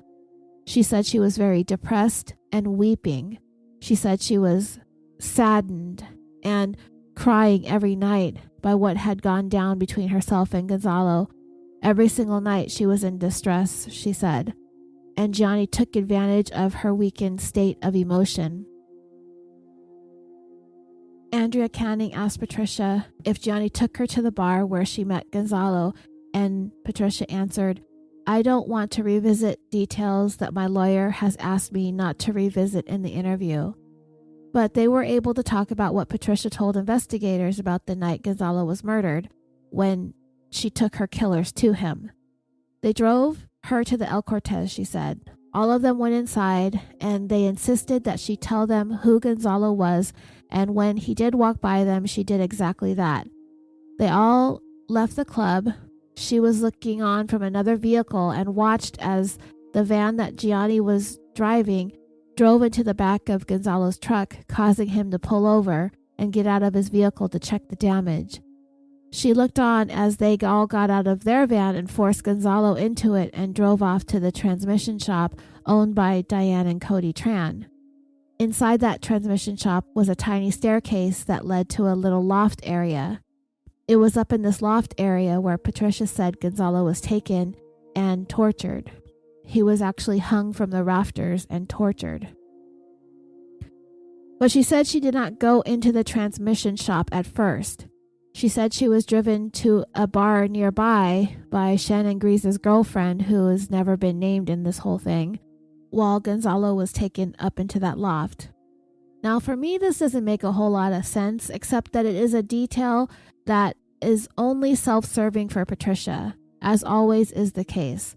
She said she was very depressed and weeping. She said she was saddened and crying every night by what had gone down between herself and Gonzalo. Every single night she was in distress, she said, and Gianni took advantage of her weakened state of emotion. Andrea Canning asked Patricia if Gianni took her to the bar where she met Gonzalo, and Patricia answered, "I don't want to revisit details that my lawyer has asked me not to revisit in the interview." But they were able to talk about what Patricia told investigators about the night Gonzalo was murdered, when she took her killers to him. They drove her to the El Cortez, she said. All of them went inside, and they insisted that she tell them who Gonzalo was, and when he did walk by them, she did exactly that. They all left the club. She was looking on from another vehicle and watched as the van that Gianni was driving drove into the back of Gonzalo's truck, causing him to pull over and get out of his vehicle to check the damage. She looked on as they all got out of their van and forced Gonzalo into it and drove off to the transmission shop owned by Diane and Cody Tran. Inside that transmission shop was a tiny staircase that led to a little loft area. It was up in this loft area where Patricia said Gonzalo was taken and tortured. He was actually hung from the rafters and tortured. But she said she did not go into the transmission shop at first. She said she was driven to a bar nearby by Shannon Grease's girlfriend, who has never been named in this whole thing, while Gonzalo was taken up into that loft. Now, for me, this doesn't make a whole lot of sense, except that it is a detail that is only self-serving for Patricia, as always is the case.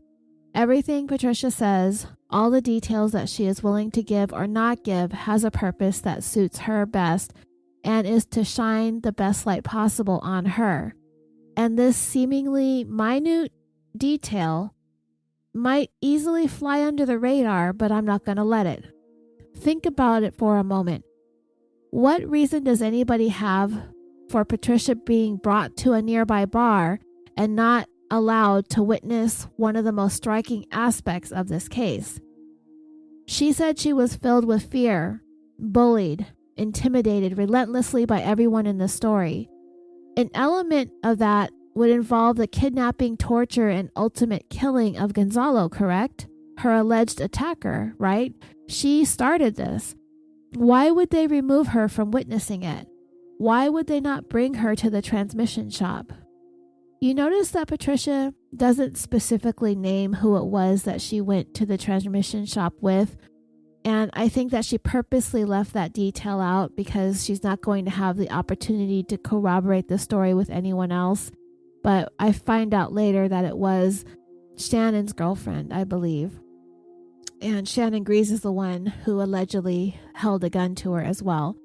Everything Patricia says, all the details that she is willing to give or not give, has a purpose that suits her best and is to shine the best light possible on her. And this seemingly minute detail might easily fly under the radar, but I'm not going to let it. Think about it for a moment. What reason does anybody have for Patricia being brought to a nearby bar and not allowed to witness one of the most striking aspects of this case? She said she was filled with fear, bullied, intimidated relentlessly by everyone in the story. An element of that would involve the kidnapping, torture, and ultimate killing of Gonzalo, correct? Her alleged attacker, right? She started this. Why would they remove her from witnessing it? why would they not bring her to the transmission shop? You notice that Patricia doesn't specifically name who it was that she went to the transmission shop with. And I think that she purposely left that detail out because she's not going to have the opportunity to corroborate the story with anyone else. But I find out later that it was Shannon's girlfriend, I believe. And Shannon Grease is the one who allegedly held a gun to her as well.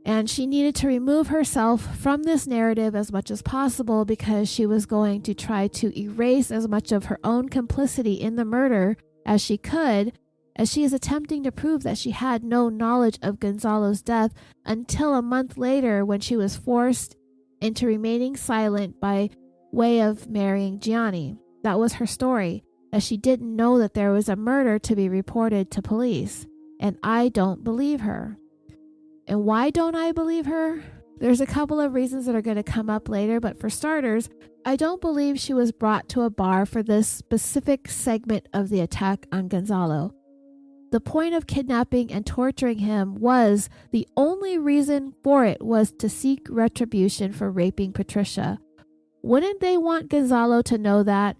And she needed to remove herself from this narrative as much as possible because she was going to try to erase as much of her own complicity in the murder as she could, as she is attempting to prove that she had no knowledge of Gonzalo's death until a month later when she was forced into remaining silent by way of marrying Gianni. That was her story, as she didn't know that there was a murder to be reported to police. And I don't believe her. And why don't I believe her? There's a couple of reasons that are going to come up later, but for starters, I don't believe she was brought to a bar for this specific segment of the attack on Gonzalo. The point of kidnapping and torturing him was the only reason for it was to seek retribution for raping Patricia. Wouldn't they want Gonzalo to know that?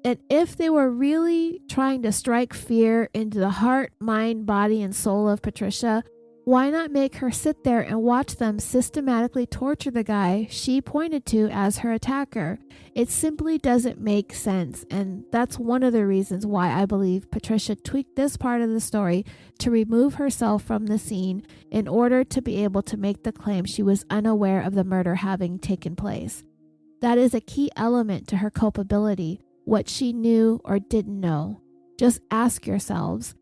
And if they were really trying to strike fear into the heart, mind, body, and soul of Patricia, why not make her sit there and watch them systematically torture the guy she pointed to as her attacker? It simply doesn't make sense, and that's one of the reasons why I believe Patricia tweaked this part of the story to remove herself from the scene in order to be able to make the claim she was unaware of the murder having taken place. That is a key element to her culpability, what she knew or didn't know. Just ask yourselves,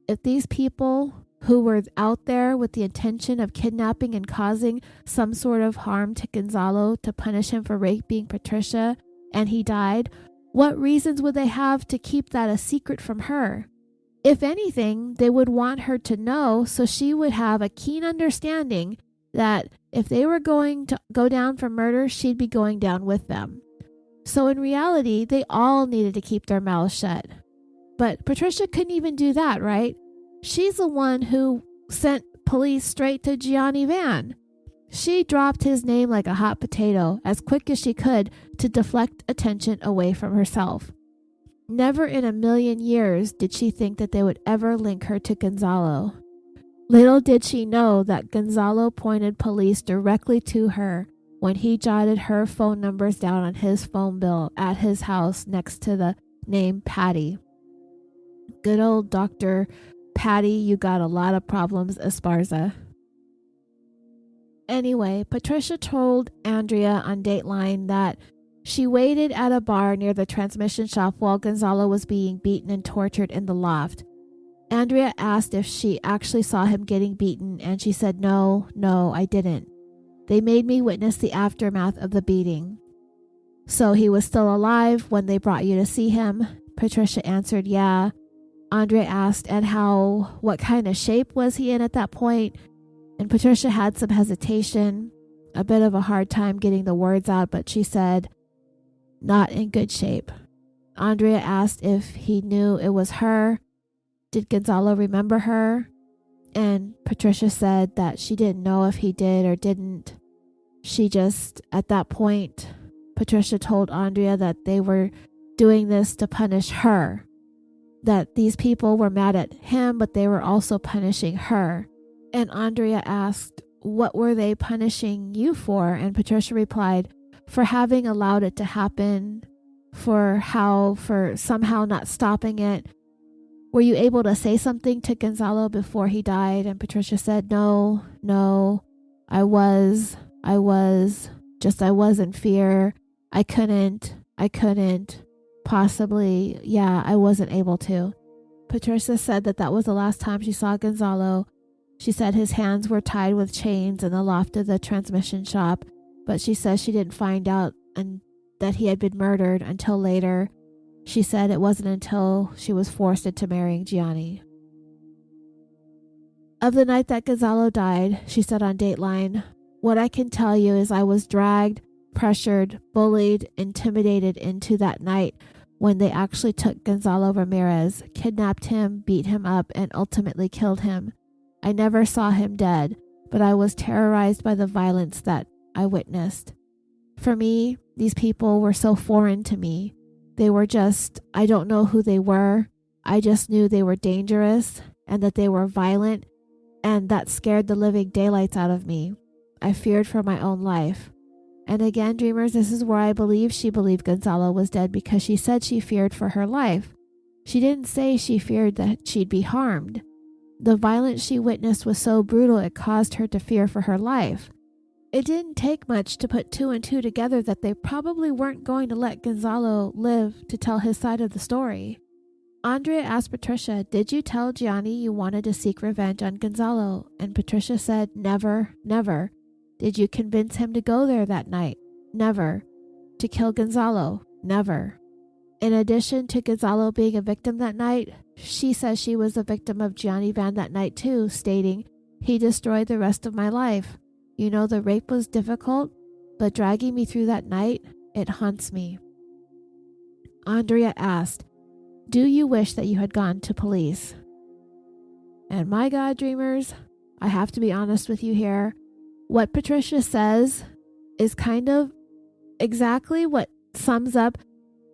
if these people who were out there with the intention of kidnapping and causing some sort of harm to Gonzalo to punish him for raping Patricia, and he died, what reasons would they have to keep that a secret from her? If anything, they would want her to know so she would have a keen understanding that if they were going to go down for murder, she'd be going down with them. So in reality, they all needed to keep their mouths shut. But Patricia couldn't even do that, right? She's the one who sent police straight to Gianni Van. She dropped his name like a hot potato as quick as she could to deflect attention away from herself. Never in a million years did she think that they would ever link her to Gonzalo. Little did she know that Gonzalo pointed police directly to her when he jotted her phone numbers down on his phone bill at his house next to the name Patty. Good old Dr. Patty, you got a lot of problems, Esparza. Anyway, Patricia told Andrea on Dateline that she waited at a bar near the transmission shop while Gonzalo was being beaten and tortured in the loft. Andrea asked if she actually saw him getting beaten, and she said, No, I didn't. They made me witness the aftermath of the beating. So he was still alive when they brought you to see him? Patricia answered, yeah. Andrea asked, and what kind of shape was he in at that point? And Patricia had some hesitation, a bit of a hard time getting the words out, but she said, not in good shape. Andrea asked if he knew it was her. Did Gonzalo remember her? And Patricia said that she didn't know if he did or didn't. She just, at that point, Patricia told Andrea that they were doing this to punish her. That these people were mad at him, but they were also punishing her. And Andrea asked, what were they punishing you for? And Patricia replied, for having allowed it to happen, for somehow not stopping it. Were you able to say something to Gonzalo before he died? And Patricia said, no, I was in fear. I couldn't. Possibly, yeah, I wasn't able to. Patricia said that was the last time she saw Gonzalo. She said his hands were tied with chains in the loft of the transmission shop, but she says she didn't find out that he had been murdered until later. She said it wasn't until she was forced into marrying Gianni. Of the night that Gonzalo died, she said on Dateline, what I can tell you is I was dragged, pressured, bullied, intimidated into that night when they actually took Gonzalo Ramirez, kidnapped him, beat him up, and ultimately killed him. I never saw him dead, but I was terrorized by the violence that I witnessed. For me, these people were so foreign to me. They were just, I don't know who they were. I just knew they were dangerous and that they were violent, and that scared the living daylights out of me. I feared for my own life. And again, dreamers, this is where I believe she believed Gonzalo was dead, because she said she feared for her life. She didn't say she feared that she'd be harmed. The violence she witnessed was so brutal it caused her to fear for her life. It didn't take much to put two and two together that they probably weren't going to let Gonzalo live to tell his side of the story. Andrea asked Patricia, "Did you tell Gianni you wanted to seek revenge on Gonzalo?" And Patricia said, "Never, never." "Did you convince him to go there that night?" "Never." "To kill Gonzalo?" "Never." In addition to Gonzalo being a victim that night, she says she was a victim of Gianni Van that night too, stating, "He destroyed the rest of my life. You know, the rape was difficult, but dragging me through that night, it haunts me." Andrea asked, "Do you wish that you had gone to police?" And my God, dreamers, I have to be honest with you here. What Patricia says is kind of exactly what sums up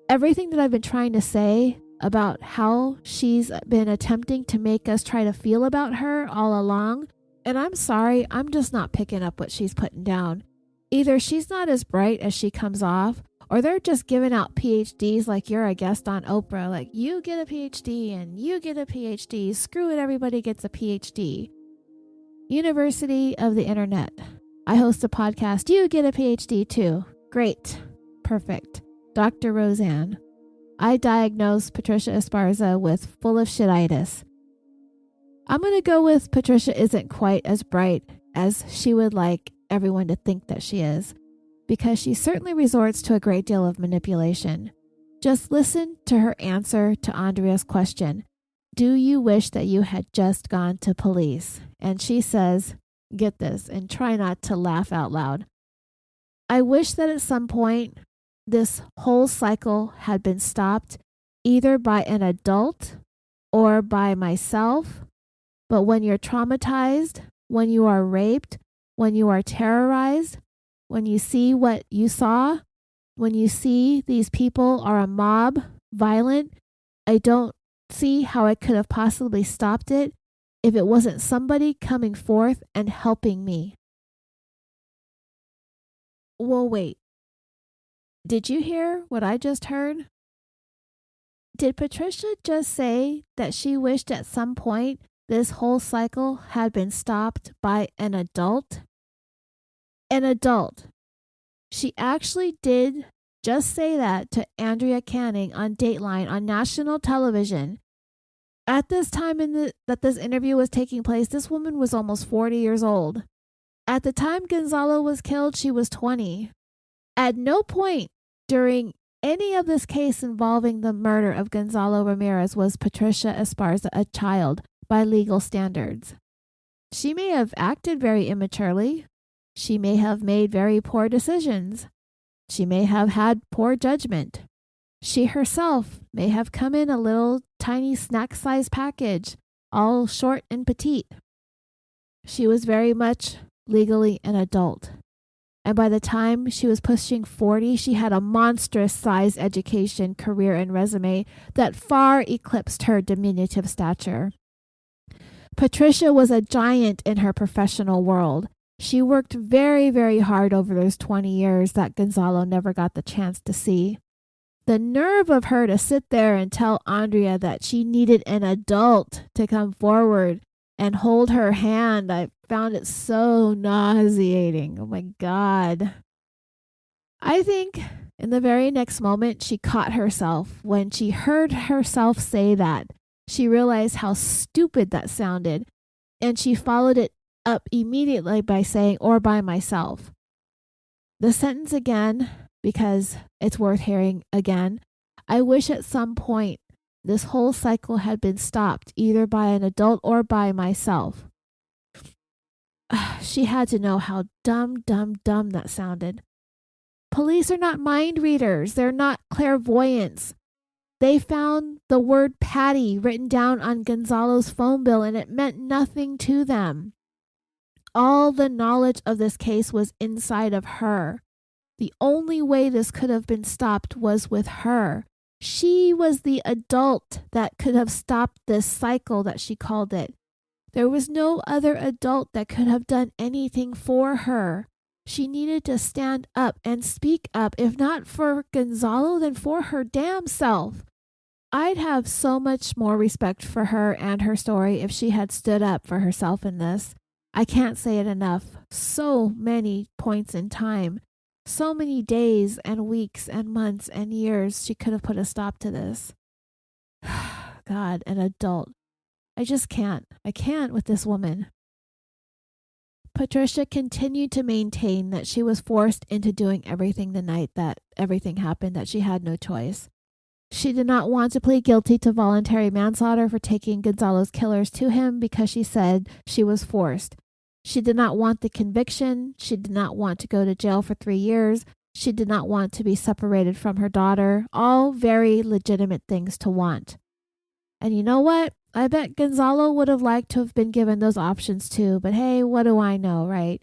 everything that I've been trying to say about how she's been attempting to make us try to feel about her all along. And I'm sorry, I'm just not picking up what she's putting down. Either she's not as bright as she comes off, or they're just giving out PhDs like you're a guest on Oprah. Like, you get a PhD and you get a PhD. Screw it, everybody gets a PhD. University of the Internet. I host a podcast. You get a PhD too. Great. Perfect. Dr. Roseanne. I diagnosed Patricia Esparza with full of shititis. I'm going to go with Patricia isn't quite as bright as she would like everyone to think that she is, because she certainly resorts to a great deal of manipulation. Just listen to her answer to Andrea's question. Do you wish that you had just gone to police? And she says, get this, and try not to laugh out loud. I wish that at some point this whole cycle had been stopped, either by an adult or by myself. But when you're traumatized, when you are raped, when you are terrorized, when you see what you saw, when you see these people are a mob, violent, I don't see how I could have possibly stopped it if it wasn't somebody coming forth and helping me. Well, wait. Did you hear what I just heard? Did Patricia just say that she wished at some point this whole cycle had been stopped by an adult? An adult. She actually did just say that to Andrea Canning on Dateline on national television. At this time that this interview was taking place, this woman was almost 40 years old. At the time Gonzalo was killed, she was 20. At no point during any of this case involving the murder of Gonzalo Ramirez was Patricia Esparza a child by legal standards. She may have acted very immaturely. She may have made very poor decisions. She may have had poor judgment. She herself may have come in a little tiny snack-sized package, all short and petite. She was very much legally an adult. And by the time she was pushing 40, she had a monstrous-sized education, career, and resume that far eclipsed her diminutive stature. Patricia was a giant in her professional world. She worked very, very hard over those 20 years that Gonzalo never got the chance to see. The nerve of her to sit there and tell Andrea that she needed an adult to come forward and hold her hand, I found it so nauseating. Oh my God. I think in the very next moment she caught herself when she heard herself say that. She realized how stupid that sounded, and she followed it up immediately by saying, or by myself. The sentence again, because it's worth hearing again. I wish at some point this whole cycle had been stopped, either by an adult or by myself. She had to know how dumb that sounded. Police are not mind readers. They're not clairvoyants. They found the word Patty written down on Gonzalo's phone bill, and it meant nothing to them. All the knowledge of this case was inside of her. The only way this could have been stopped was with her. She was the adult that could have stopped this cycle that she called it. There was no other adult that could have done anything for her. She needed to stand up and speak up, if not for Gonzalo, then for her damn self. I'd have so much more respect for her and her story if she had stood up for herself in this. I can't say it enough. So many points in time, so many days and weeks and months and years she could have put a stop to this. God, an adult. I just can't. I can't with this woman. Patricia continued to maintain that she was forced into doing everything the night that everything happened, that she had no choice. She did not want to plead guilty to voluntary manslaughter for taking Gonzalo's killers to him because she said she was forced. She did not want the conviction. She did not want to go to jail for 3 years. She did not want to be separated from her daughter. All very legitimate things to want. And you know what? I bet Gonzalo would have liked to have been given those options too, but hey, what do I know, right?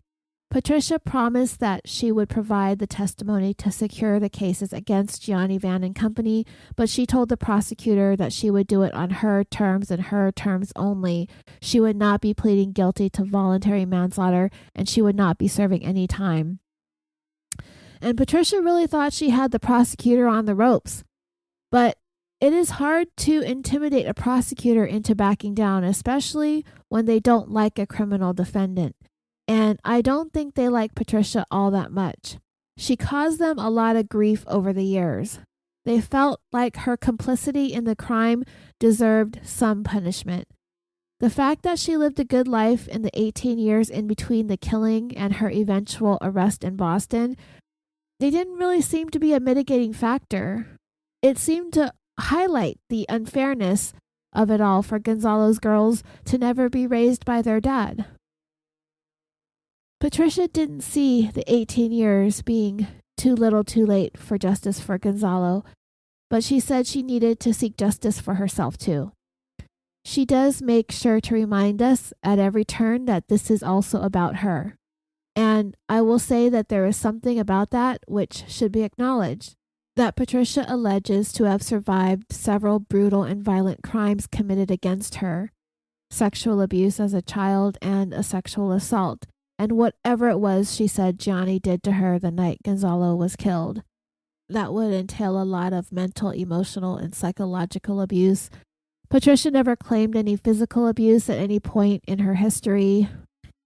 Patricia promised that she would provide the testimony to secure the cases against Gianni Van and Company, but she told the prosecutor that she would do it on her terms and her terms only. She would not be pleading guilty to voluntary manslaughter, and she would not be serving any time. And Patricia really thought she had the prosecutor on the ropes, but it is hard to intimidate a prosecutor into backing down, especially when they don't like a criminal defendant. And I don't think they like Patricia all that much. She caused them a lot of grief over the years. They felt like her complicity in the crime deserved some punishment. The fact that she lived a good life in the 18 years in between the killing and her eventual arrest in Boston, they didn't really seem to be a mitigating factor. It seemed to highlight the unfairness of it all for Gonzalo's girls to never be raised by their dad. Patricia didn't see the 18 years being too little too late for justice for Gonzalo, but she said she needed to seek justice for herself too. She does make sure to remind us at every turn that this is also about her. And I will say that there is something about that which should be acknowledged, that Patricia alleges to have survived several brutal and violent crimes committed against her, sexual abuse as a child and a sexual assault, and whatever it was she said Gianni did to her the night Gonzalo was killed. That would entail a lot of mental, emotional, and psychological abuse. Patricia never claimed any physical abuse at any point in her history.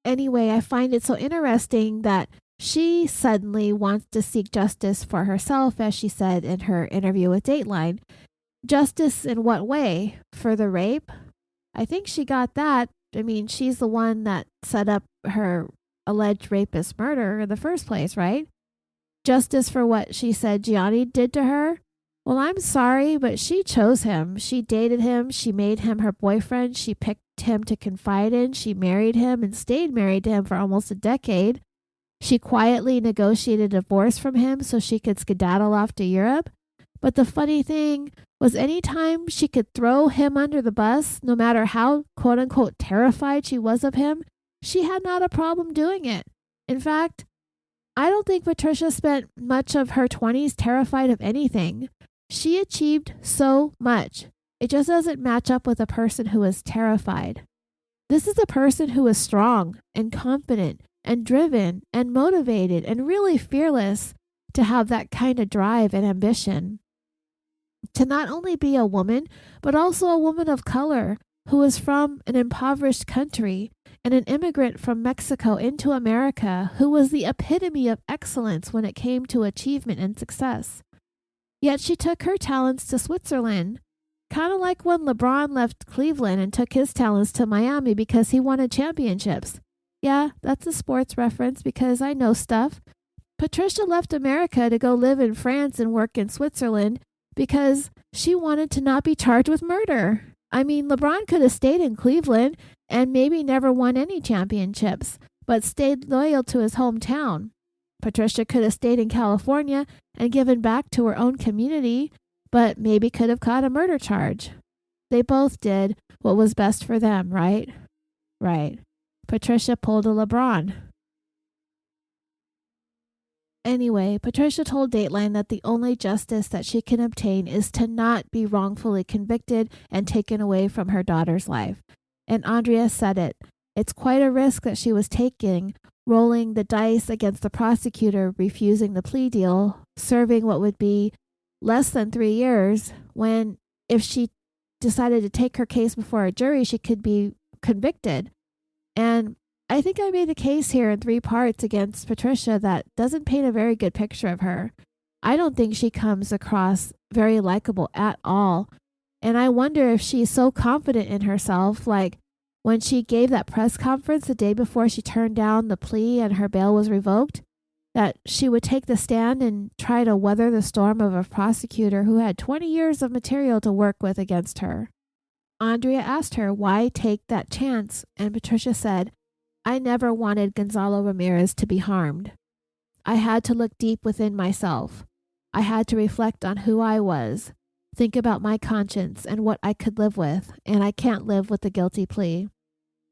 Anyway, I find it so interesting that she suddenly wants to seek justice for herself, as she said in her interview with Dateline. Justice in what way? For the rape? I think she got that. I mean, she's the one that set up her alleged rapist murder in the first place, right? Justice for what she said Gianni did to her? Well, I'm sorry, but she chose him. She dated him. She made him her boyfriend. She picked him to confide in. She married him and stayed married to him for almost a decade. She quietly negotiated a divorce from him so she could skedaddle off to Europe. But the funny thing was, anytime she could throw him under the bus, no matter how quote-unquote terrified she was of him, she had not a problem doing it. In fact, I don't think Patricia spent much of her 20s terrified of anything. She achieved so much. It just doesn't match up with a person who is terrified. This is a person who is strong and confident and driven and motivated and really fearless to have that kind of drive and ambition. To not only be a woman, but also a woman of color who is from an impoverished country and an immigrant from Mexico into America, who was the epitome of excellence when it came to achievement and success. Yet she took her talents to Switzerland, kind of like when LeBron left Cleveland and took his talents to Miami because he wanted championships. Yeah, that's a sports reference because I know stuff. Patricia left America to go live in France and work in Switzerland because she wanted to not be charged with murder. I mean, LeBron could have stayed in Cleveland and maybe never won any championships, but stayed loyal to his hometown. Patricia could have stayed in California and given back to her own community, but maybe could have caught a murder charge. They both did what was best for them, right? Right. Patricia pulled a LeBron. Anyway, Patricia told Dateline that the only justice that she can obtain is to not be wrongfully convicted and taken away from her daughter's life. And Andrea said it. It's quite a risk that she was taking, rolling the dice against the prosecutor refusing the plea deal, serving what would be less than 3 years, when if she decided to take her case before a jury, she could be convicted. And I think I made the case here in 3 parts against Patricia that doesn't paint a very good picture of her. I don't think she comes across very likable at all. And I wonder if she's so confident in herself, like when she gave that press conference the day before she turned down the plea and her bail was revoked, that she would take the stand and try to weather the storm of a prosecutor who had 20 years of material to work with against her. Andrea asked her why take that chance, and Patricia said, I never wanted Gonzalo Ramirez to be harmed. I had to look deep within myself. I had to reflect on who I was, think about my conscience and what I could live with, and I can't live with a guilty plea.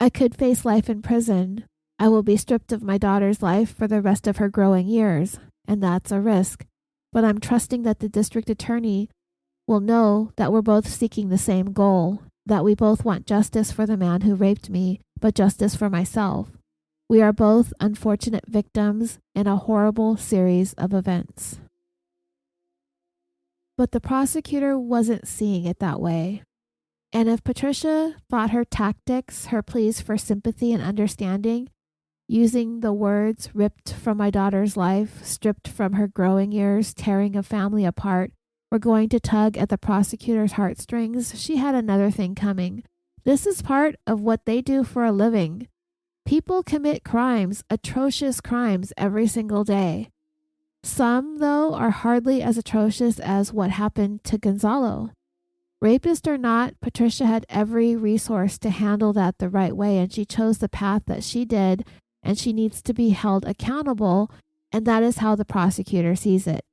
I could face life in prison. I will be stripped of my daughter's life for the rest of her growing years, and that's a risk. But I'm trusting that the district attorney will know that we're both seeking the same goal, that we both want justice for the man who raped me, but justice for myself. We are both unfortunate victims in a horrible series of events. But the prosecutor wasn't seeing it that way. And if Patricia thought her tactics, her pleas for sympathy and understanding, using the words ripped from my daughter's life, stripped from her growing years, tearing a family apart, were going to tug at the prosecutor's heartstrings, she had another thing coming. This is part of what they do for a living. People commit crimes, atrocious crimes, every single day. Some, though, are hardly as atrocious as what happened to Gonzalo. Rapist or not, Patricia had every resource to handle that the right way, and she chose the path that she did, and she needs to be held accountable, and that is how the prosecutor sees it.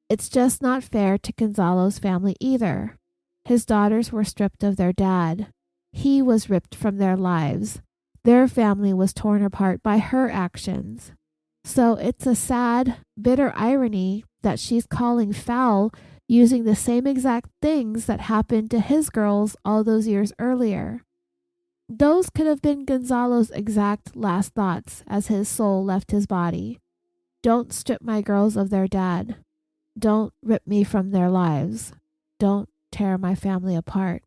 It's just not fair to Gonzalo's family either. His daughters were stripped of their dad. He was ripped from their lives. Their family was torn apart by her actions. So it's a sad, bitter irony that she's calling foul using the same exact things that happened to his girls all those years earlier. Those could have been Gonzalo's exact last thoughts as his soul left his body. Don't strip my girls of their dad. Don't rip me from their lives. Don't tear my family apart.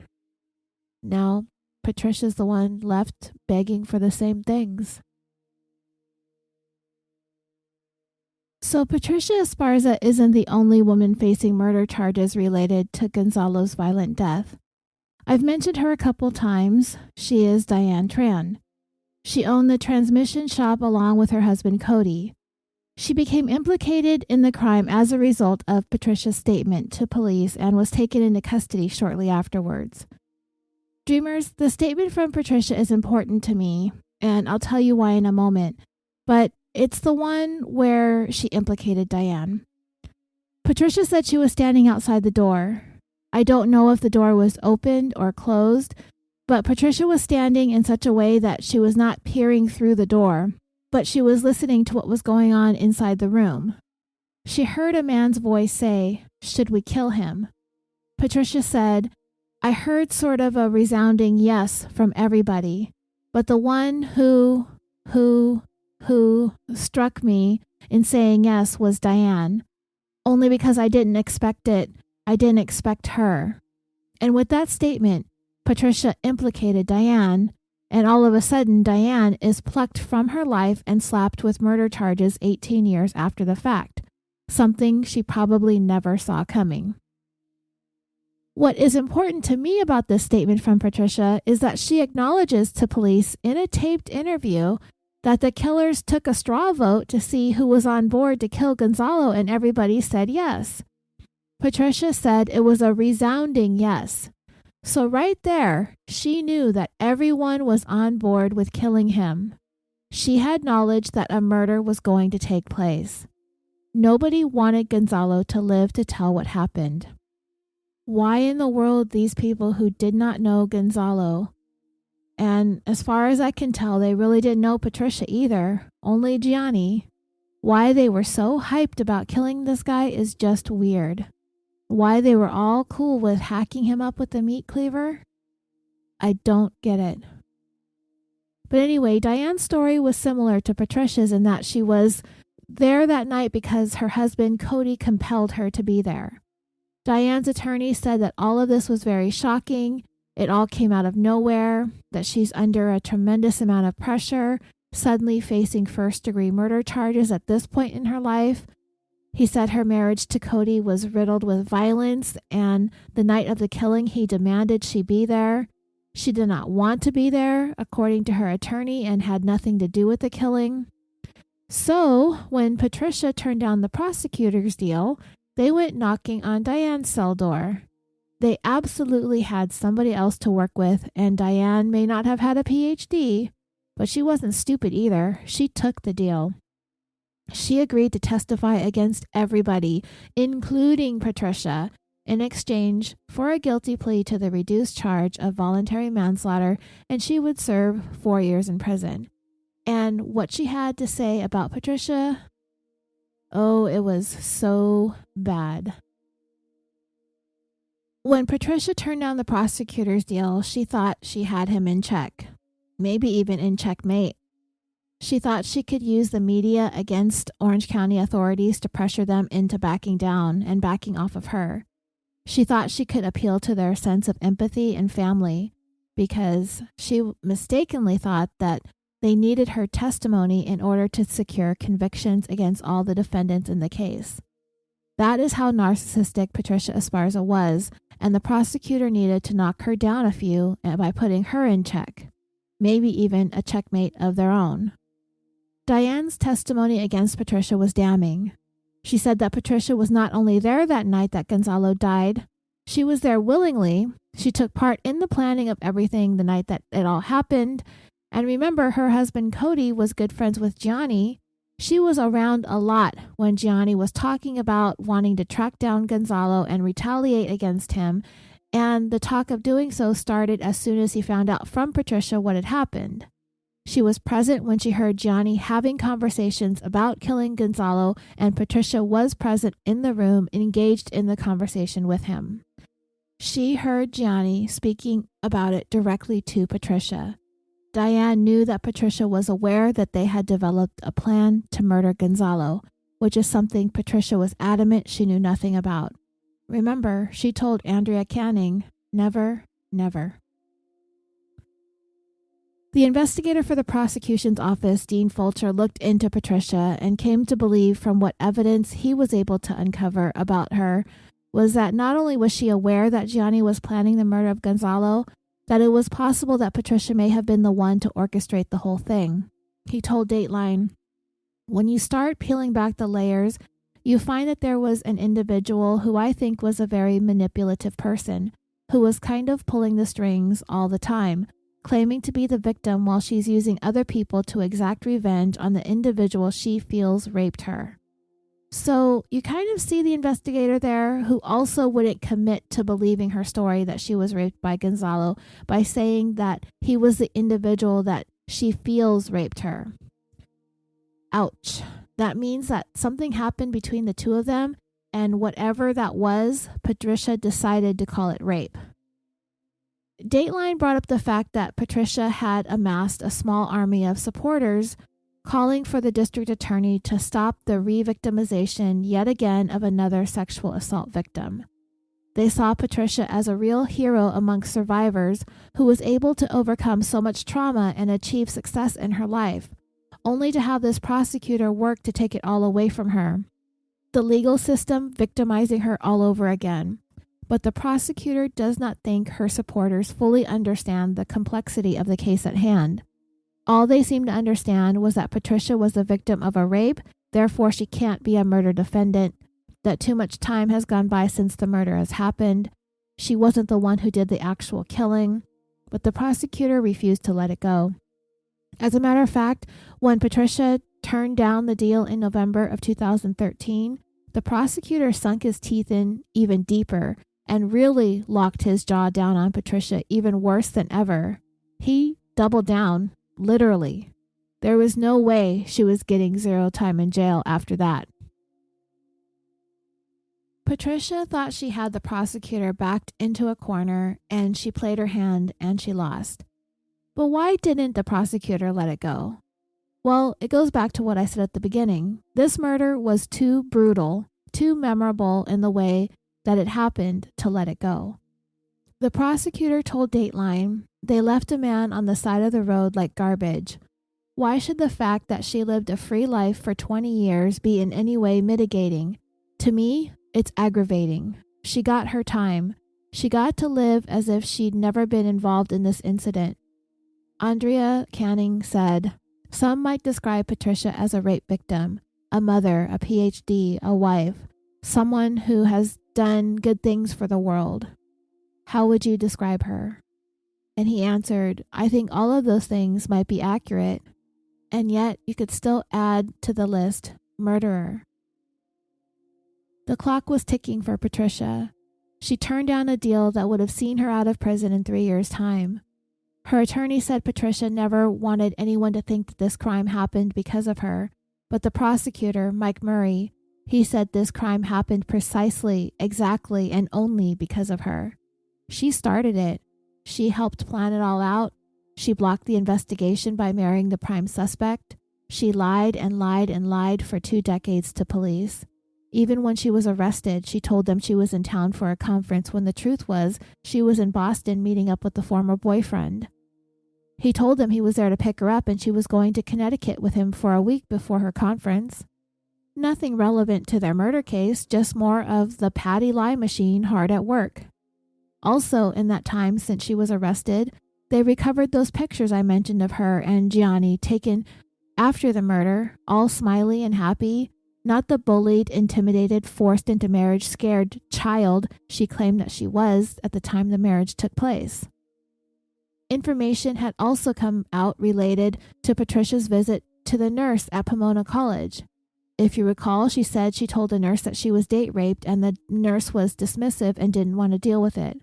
Now, Patricia's the one left begging for the same things. So Patricia Esparza isn't the only woman facing murder charges related to Gonzalo's violent death. I've mentioned her a couple times. She is Diane Tran. She owned the transmission shop along with her husband Cody. She became implicated in the crime as a result of Patricia's statement to police and was taken into custody shortly afterwards. Dreamers, the statement from Patricia is important to me, and I'll tell you why in a moment, but it's the one where she implicated Diane. Patricia said she was standing outside the door. I don't know if the door was opened or closed, but Patricia was standing in such a way that she was not peering through the door, but she was listening to what was going on inside the room. She heard a man's voice say, "Should we kill him?" Patricia said, "I heard sort of a resounding yes from everybody, but the one who struck me in saying yes was Diane, only because I didn't expect it. I didn't expect her." And with that statement, Patricia implicated Diane, and all of a sudden Diane is plucked from her life and slapped with murder charges 18 years after the fact, something she probably never saw coming. What is important to me about this statement from Patricia is that she acknowledges to police in a taped interview that the killers took a straw vote to see who was on board to kill Gonzalo, and everybody said yes. Patricia said it was a resounding yes. So right there, she knew that everyone was on board with killing him. She had knowledge that a murder was going to take place. Nobody wanted Gonzalo to live to tell what happened. Why in the world these people who did not know Gonzalo And as far as I can tell, they really didn't know Patricia either, only Gianni. Why they were so hyped about killing this guy is just weird. Why they were all cool with hacking him up with the meat cleaver? I don't get it. But anyway, Diane's story was similar to Patricia's in that she was there that night because her husband, Cody, compelled her to be there. Diane's attorney said that all of this was very shocking. It all came out of nowhere, that she's under a tremendous amount of pressure, suddenly facing first-degree murder charges at this point in her life. He said her marriage to Cody was riddled with violence, and the night of the killing, he demanded she be there. She did not want to be there, according to her attorney, and had nothing to do with the killing. So, when Patricia turned down the prosecutor's deal, they went knocking on Diane's cell door. They absolutely had somebody else to work with, and Diane may not have had a PhD, but she wasn't stupid either. She took the deal. She agreed to testify against everybody, including Patricia, in exchange for a guilty plea to the reduced charge of voluntary manslaughter, and she would serve 4 years in prison. And what she had to say about Patricia, oh, it was so bad. When Patricia turned down the prosecutor's deal, she thought she had him in check, maybe even in checkmate. She thought she could use the media against Orange County authorities to pressure them into backing down and backing off of her. She thought she could appeal to their sense of empathy and family because she mistakenly thought that they needed her testimony in order to secure convictions against all the defendants in the case. That is how narcissistic Patricia Esparza was, and the prosecutor needed to knock her down a few by putting her in check, maybe even a checkmate of their own. Diane's testimony against Patricia was damning. She said that Patricia was not only there that night that Gonzalo died, she was there willingly. She took part in the planning of everything the night that it all happened. And remember, her husband Cody was good friends with Gianni. She was around a lot when Gianni was talking about wanting to track down Gonzalo and retaliate against him, and the talk of doing so started as soon as he found out from Patricia what had happened. She was present when she heard Gianni having conversations about killing Gonzalo, and Patricia was present in the room, engaged in the conversation with him. She heard Gianni speaking about it directly to Patricia. Diane knew that Patricia was aware that they had developed a plan to murder Gonzalo, which is something Patricia was adamant she knew nothing about. Remember, she told Andrea Canning, never, never. The investigator for the prosecution's office, Dean Fulcher, looked into Patricia and came to believe from what evidence he was able to uncover about her was that not only was she aware that Gianni was planning the murder of Gonzalo, that it was possible that Patricia may have been the one to orchestrate the whole thing. He told Dateline, "When you start peeling back the layers, you find that there was an individual who I think was a very manipulative person, who was kind of pulling the strings all the time, claiming to be the victim while she's using other people to exact revenge on the individual she feels raped her." So you kind of see the investigator there who also wouldn't commit to believing her story that she was raped by Gonzalo by saying that he was the individual that she feels raped her. Ouch. That means that something happened between the two of them, and whatever that was, Patricia decided to call it rape. Dateline brought up the fact that Patricia had amassed a small army of supporters calling for the district attorney to stop the re-victimization yet again of another sexual assault victim. They saw Patricia as a real hero amongst survivors who was able to overcome so much trauma and achieve success in her life, only to have this prosecutor work to take it all away from her. The legal system victimizing her all over again. But the prosecutor does not think her supporters fully understand the complexity of the case at hand. All they seemed to understand was that Patricia was the victim of a rape, therefore she can't be a murder defendant, that too much time has gone by since the murder has happened. She wasn't the one who did the actual killing, but the prosecutor refused to let it go. As a matter of fact, when Patricia turned down the deal in November of 2013, the prosecutor sunk his teeth in even deeper and really locked his jaw down on Patricia even worse than ever. He doubled down, literally. There was no way she was getting 0 time in jail after that. Patricia thought she had the prosecutor backed into a corner, and she played her hand and she lost. But why didn't the prosecutor let it go? Well, it goes back to what I said at the beginning. This murder was too brutal, too memorable in the way that it happened to let it go. The prosecutor told Dateline they left a man on the side of the road like garbage. Why should the fact that she lived a free life for 20 years be in any way mitigating? To me, it's aggravating. She got her time. She got to live as if she'd never been involved in this incident. Andrea Canning said, "Some might describe Patricia as a rape victim, a mother, a PhD, a wife, someone who has done good things for the world. How would you describe her?" And he answered, "I think all of those things might be accurate, and yet you could still add to the list, murderer." The clock was ticking for Patricia. She turned down a deal that would have seen her out of prison in 3 years' time. Her attorney said Patricia never wanted anyone to think that this crime happened because of her, but the prosecutor, Mike Murray, he said this crime happened precisely, exactly, and only because of her. She started it. She helped plan it all out. She blocked the investigation by marrying the prime suspect. She lied and lied and lied for 2 decades to police. Even when she was arrested, she told them she was in town for a conference when the truth was she was in Boston meeting up with the former boyfriend. He told them he was there to pick her up and she was going to Connecticut with him for a week before her conference. Nothing relevant to their murder case, just more of the Patty lie machine hard at work. Also, in that time since she was arrested, they recovered those pictures I mentioned of her and Gianni taken after the murder, all smiley and happy, not the bullied, intimidated, forced into marriage, scared child she claimed that she was at the time the marriage took place. Information had also come out related to Patricia's visit to the nurse at Pomona College. If you recall, she said she told the nurse that she was date raped and the nurse was dismissive and didn't want to deal with it.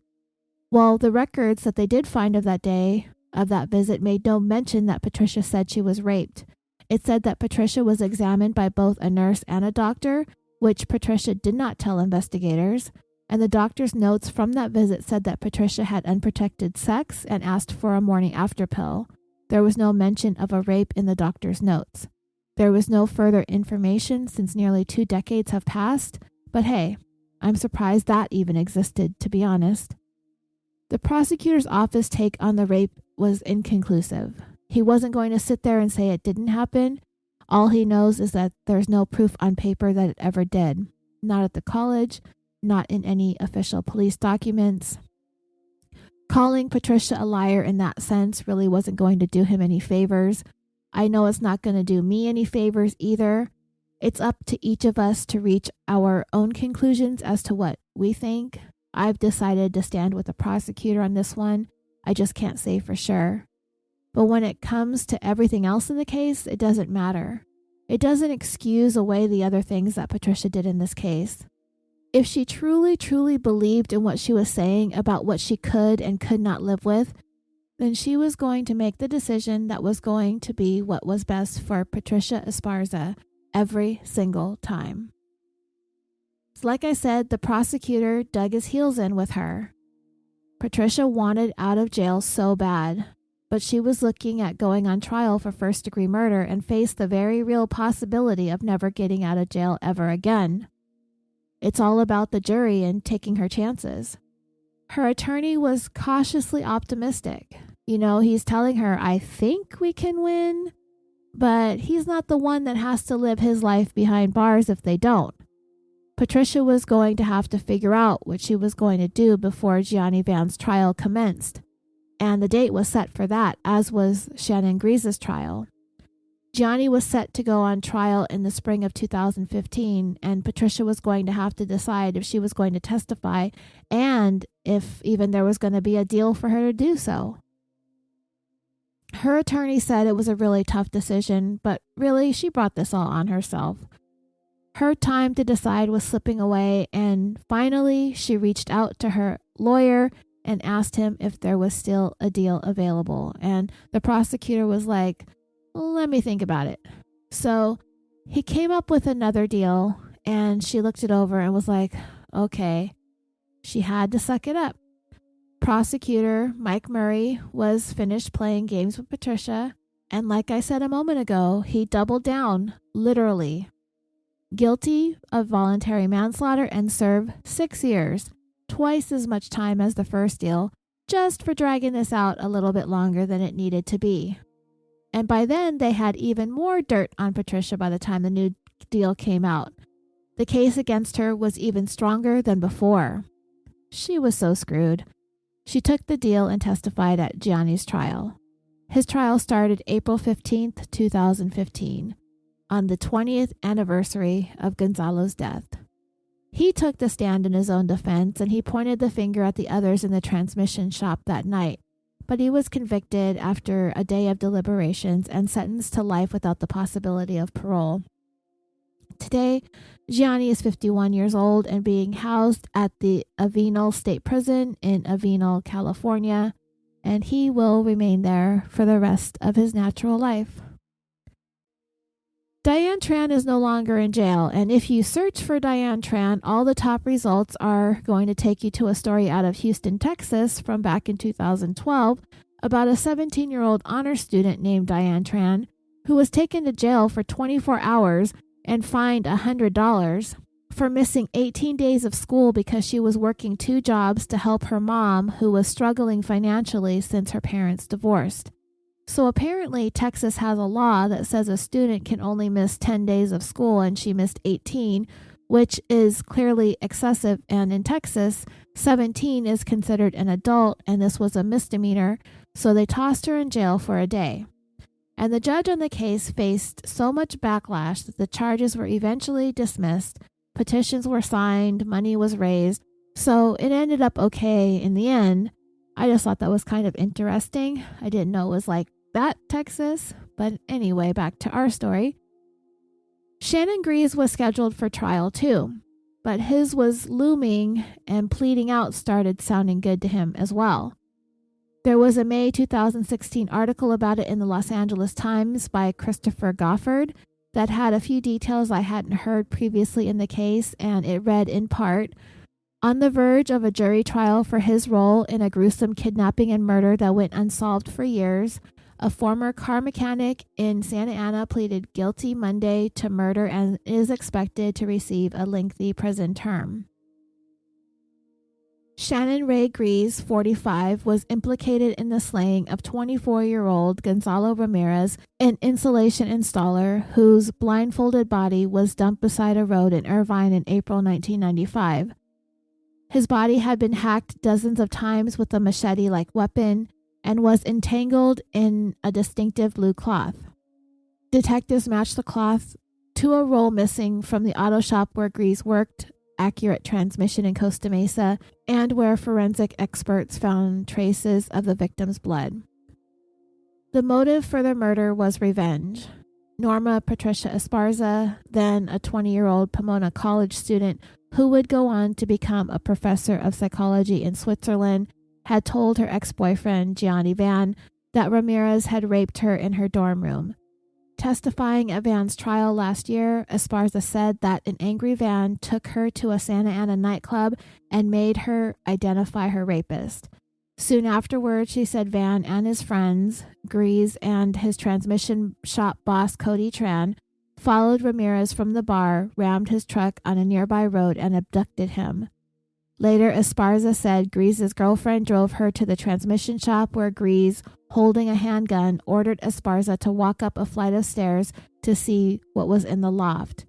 Well, the records that they did find of that day, of that visit, made no mention that Patricia said she was raped. It said that Patricia was examined by both a nurse and a doctor, which Patricia did not tell investigators, and the doctor's notes from that visit said that Patricia had unprotected sex and asked for a morning after pill. There was no mention of a rape in the doctor's notes. There was no further information since nearly 2 decades have passed, but hey, I'm surprised that even existed, to be honest. The prosecutor's office take on the rape was inconclusive. He wasn't going to sit there and say it didn't happen. All he knows is that there's no proof on paper that it ever did. Not at the college, not in any official police documents. Calling Patricia a liar in that sense really wasn't going to do him any favors. I know it's not going to do me any favors either. It's up to each of us to reach our own conclusions as to what we think. I've decided to stand with the prosecutor on this one. I just can't say for sure. But when it comes to everything else in the case, it doesn't matter. It doesn't excuse away the other things that Patricia did in this case. If she truly, truly believed in what she was saying about what she could and could not live with, then she was going to make the decision that was going to be what was best for Patricia Esparza every single time. So like I said, the prosecutor dug his heels in with her. Patricia wanted out of jail so bad, but she was looking at going on trial for first-degree murder and faced the very real possibility of never getting out of jail ever again. It's all about the jury and taking her chances. Her attorney was cautiously optimistic. He's telling her, I think we can win, but he's not the one that has to live his life behind bars if they don't. Patricia was going to have to figure out what she was going to do before Gianni Van's trial commenced. And the date was set for that, as was Shannon Grease's trial. Gianni was set to go on trial in the spring of 2015, and Patricia was going to have to decide if she was going to testify and if even there was going to be a deal for her to do so. Her attorney said it was a really tough decision, but really she brought this all on herself. Her time to decide was slipping away, and finally she reached out to her lawyer and asked him if there was still a deal available. And the prosecutor was like, let me think about it. So he came up with another deal, and she looked it over and was like, okay. She had to suck it up. Prosecutor Mike Murray was finished playing games with Patricia, and like I said a moment ago, he doubled down, literally. Guilty of voluntary manslaughter and served 6 years, twice as much time as the first deal, just for dragging this out a little bit longer than it needed to be. And by then, they had even more dirt on Patricia by the time the new deal came out. The case against her was even stronger than before. She was so screwed. She took the deal and testified at Gianni's trial. His trial started April 15th, 2015, on the 20th anniversary of Gonzalo's death. He took the stand in his own defense, and he pointed the finger at the others in the transmission shop that night. But he was convicted after a day of deliberations and sentenced to life without the possibility of parole. Today, Gianni is 51 years old and being housed at the Avenal State Prison in Avenal, California, and he will remain there for the rest of his natural life. Diane Tran is no longer in jail, and if you search for Diane Tran, all the top results are going to take you to a story out of Houston, Texas from back in 2012 about a 17-year-old honor student named Diane Tran who was taken to jail for 24 hours and fined $100 for missing 18 days of school because she was working 2 jobs to help her mom, who was struggling financially since her parents divorced. So apparently Texas has a law that says a student can only miss 10 days of school, and she missed 18, which is clearly excessive. And in Texas, 17 is considered an adult, and this was a misdemeanor, so they tossed her in jail for a day. And the judge on the case faced so much backlash that the charges were eventually dismissed, petitions were signed, money was raised, so it ended up okay in the end. I just thought that was kind of interesting. I didn't know it was like that, Texas. But anyway, back to our story. Shannon Greaves was scheduled for trial too, but his was looming, and pleading out started sounding good to him as well. There was a May 2016 article about it in the Los Angeles Times by Christopher Goffard that had a few details I hadn't heard previously in the case, and it read in part, on the verge of a jury trial for his role in a gruesome kidnapping and murder that went unsolved for years, a former car mechanic in Santa Ana pleaded guilty Monday to murder and is expected to receive a lengthy prison term. Shannon Ray Greaves, 45, was implicated in the slaying of 24-year-old Gonzalo Ramirez, an insulation installer whose blindfolded body was dumped beside a road in Irvine in April 1995. His body had been hacked dozens of times with a machete-like weapon and was entangled in a distinctive blue cloth. Detectives matched the cloth to a roll missing from the auto shop where Greaves worked, Accurate Transmission in Costa Mesa, and where forensic experts found traces of the victim's blood. The motive for the murder was revenge. Norma Patricia Esparza, then a 20-year-old Pomona College student who would go on to become a professor of psychology in Switzerland, had told her ex-boyfriend Gianni Van that Ramirez had raped her in her dorm room. Testifying at Van's trial last year, Esparza said that an angry Van took her to a Santa Ana nightclub and made her identify her rapist. Soon afterwards, she said Van and his friends, Greaves and his transmission shop boss Cody Tran, followed Ramirez from the bar, rammed his truck on a nearby road, and abducted him. Later, Esparza said Greaves' girlfriend drove her to the transmission shop where Greaves, holding a handgun, ordered Esparza to walk up a flight of stairs to see what was in the loft.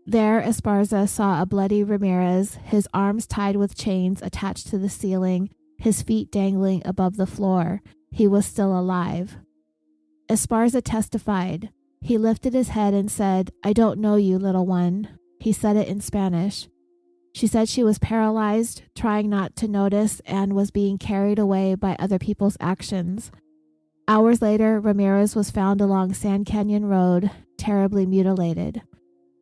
There, Esparza saw a bloody Ramirez, his arms tied with chains attached to the ceiling, his feet dangling above the floor. He was still alive. Esparza testified. He lifted his head and said, "I don't know you, little one." He said it in Spanish. She said she was paralyzed, trying not to notice, and was being carried away by other people's actions. Hours later, Ramirez was found along Sand Canyon Road, terribly mutilated.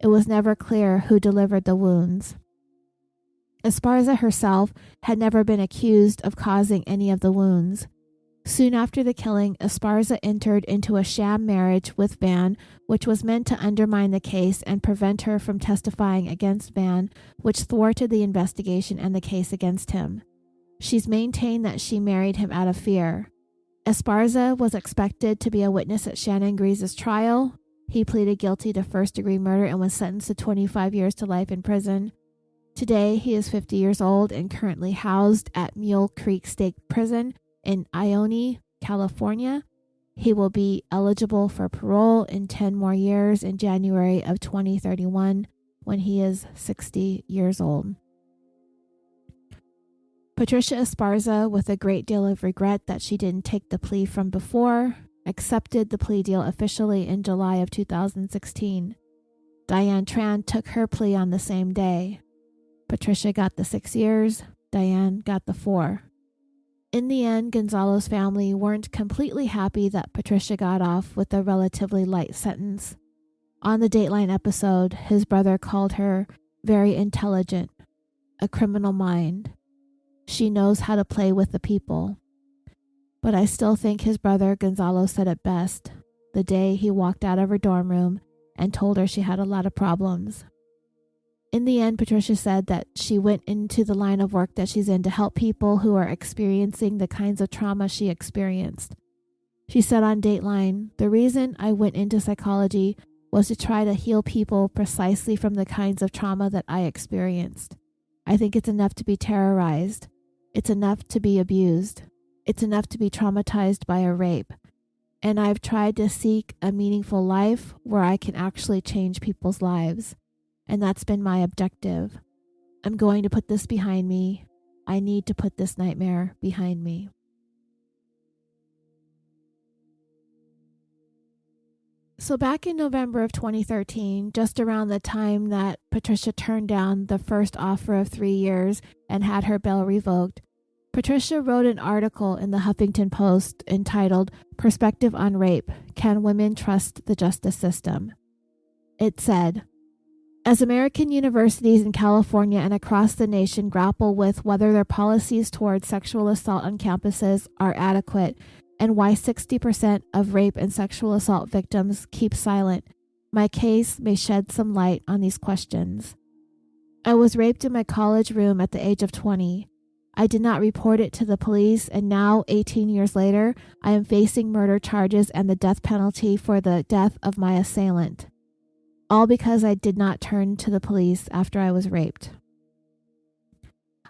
It was never clear who delivered the wounds. Esparza herself had never been accused of causing any of the wounds. Soon after the killing, Esparza entered into a sham marriage with Van, which was meant to undermine the case and prevent her from testifying against Van, which thwarted the investigation and the case against him. She's maintained that she married him out of fear. Esparza was expected to be a witness at Shannon Grease's trial. He pleaded guilty to first-degree murder and was sentenced to 25 years to life in prison. Today, he is 50 years old and currently housed at Mule Creek State Prison in Ione, California. He will be eligible for parole in 10 more years in January of 2031 when he is 60 years old. Patricia Esparza, with a great deal of regret that she didn't take the plea from before, accepted the plea deal officially in July of 2016. Diane Tran took her plea on the same day. Patricia got the 6 years, Diane got the 4. In the end, Gonzalo's family weren't completely happy that Patricia got off with a relatively light sentence. On the Dateline episode, his brother called her very intelligent, a criminal mind. She knows how to play with the people. But I still think his brother Gonzalo said it best the day he walked out of her dorm room and told her she had a lot of problems. In the end, Patricia said that she went into the line of work that she's in to help people who are experiencing the kinds of trauma she experienced. She said on Dateline, "The reason I went into psychology was to try to heal people precisely from the kinds of trauma that I experienced. I think it's enough to be terrorized. It's enough to be abused. It's enough to be traumatized by a rape. And I've tried to seek a meaningful life where I can actually change people's lives. And that's been my objective. I'm going to put this behind me. I need to put this nightmare behind me." So back in November of 2013, just around the time that Patricia turned down the first offer of 3 years and had her bail revoked, Patricia wrote an article in the Huffington Post entitled "Perspective on Rape: Can Women Trust the Justice System?" It said, "As American universities in California and across the nation grapple with whether their policies towards sexual assault on campuses are adequate and why 60% of rape and sexual assault victims keep silent, my case may shed some light on these questions. I was raped in my college room at the age of 20. I did not report it to the police, and now, 18 years later, I am facing murder charges and the death penalty for the death of my assailant. All because I did not turn to the police after I was raped.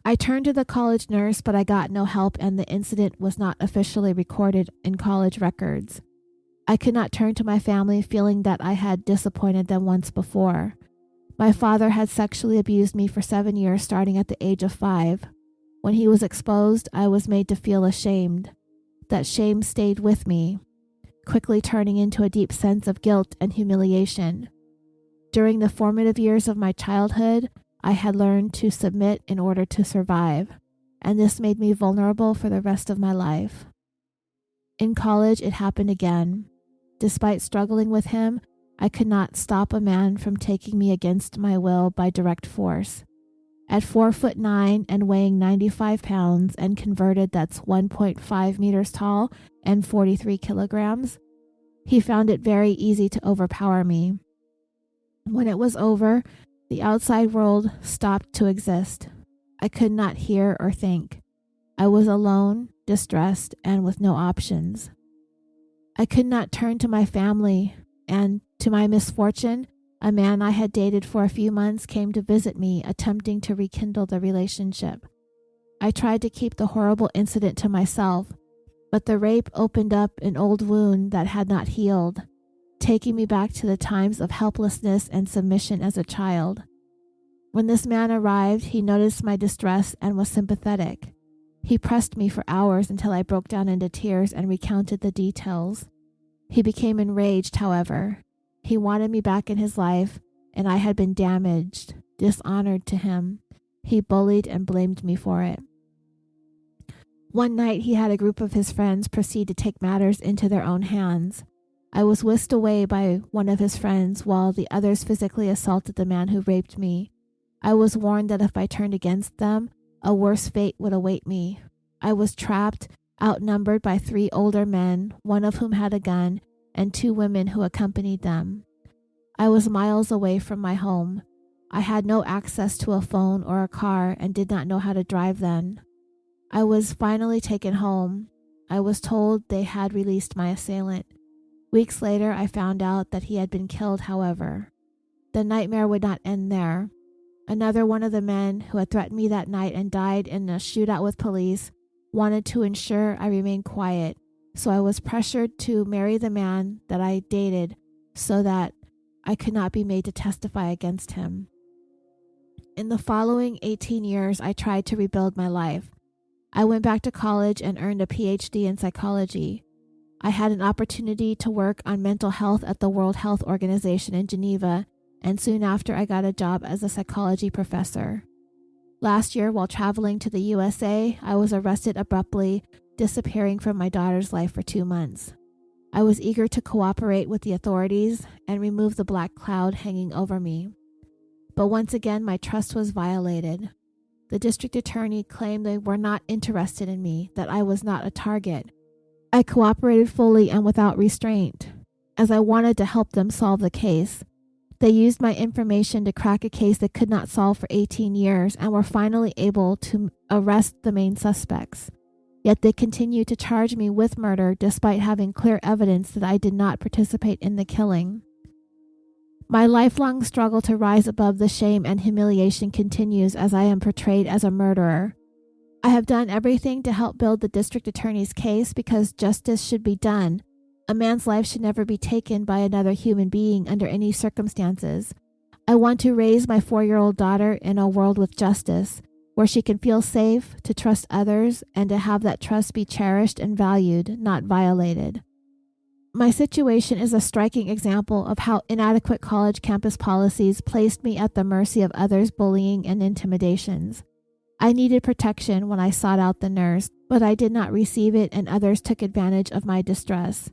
I turned to the college nurse, but I got no help, and the incident was not officially recorded in college records. I could not turn to my family, feeling that I had disappointed them once before. My father had sexually abused me for 7 years, starting at the age of 5. When he was exposed, I was made to feel ashamed. That shame stayed with me, quickly turning into a deep sense of guilt and humiliation. During the formative years of my childhood, I had learned to submit in order to survive, and this made me vulnerable for the rest of my life. In college, it happened again. Despite struggling with him, I could not stop a man from taking me against my will by direct force. At 4'9" and weighing 95 pounds and converted, that's 1.5 meters tall and 43 kilograms, he found it very easy to overpower me. When it was over, the outside world stopped to exist. I could not hear or think. I was alone, distressed, and with no options. I could not turn to my family, and to my misfortune, a man I had dated for a few months came to visit me, attempting to rekindle the relationship. I tried to keep the horrible incident to myself, but the rape opened up an old wound that had not healed, taking me back to the times of helplessness and submission as a child. When this man arrived, he noticed my distress and was sympathetic. He pressed me for hours until I broke down into tears and recounted the details. He became enraged, however. He wanted me back in his life, and I had been damaged, dishonored to him. He bullied and blamed me for it. One night, he had a group of his friends proceed to take matters into their own hands. I was whisked away by one of his friends while the others physically assaulted the man who raped me. I was warned that if I turned against them, a worse fate would await me. I was trapped, outnumbered by 3 older men, one of whom had a gun, and 2 women who accompanied them. I was miles away from my home. I had no access to a phone or a car and did not know how to drive then. I was finally taken home. I was told they had released my assailant. Weeks later, I found out that he had been killed, however. The nightmare would not end there. Another one of the men who had threatened me that night and died in a shootout with police wanted to ensure I remained quiet, so I was pressured to marry the man that I dated so that I could not be made to testify against him. In the following 18 years, I tried to rebuild my life. I went back to college and earned a PhD in psychology. I had an opportunity to work on mental health at the World Health Organization in Geneva, and soon after I got a job as a psychology professor. Last year, while traveling to the USA, I was arrested abruptly, disappearing from my daughter's life for 2 months. I was eager to cooperate with the authorities and remove the black cloud hanging over me. But once again, my trust was violated. The district attorney claimed they were not interested in me, that I was not a target. I cooperated fully and without restraint, as I wanted to help them solve the case. They used my information to crack a case they could not solve for 18 years and were finally able to arrest the main suspects. Yet they continued to charge me with murder despite having clear evidence that I did not participate in the killing. My lifelong struggle to rise above the shame and humiliation continues as I am portrayed as a murderer. I have done everything to help build the district attorney's case because justice should be done. A man's life should never be taken by another human being under any circumstances. I want to raise my 4-year-old daughter in a world with justice, where she can feel safe, to trust others, and to have that trust be cherished and valued, not violated. My situation is a striking example of how inadequate college campus policies placed me at the mercy of others' bullying and intimidations. I needed protection when I sought out the nurse, but I did not receive it and others took advantage of my distress.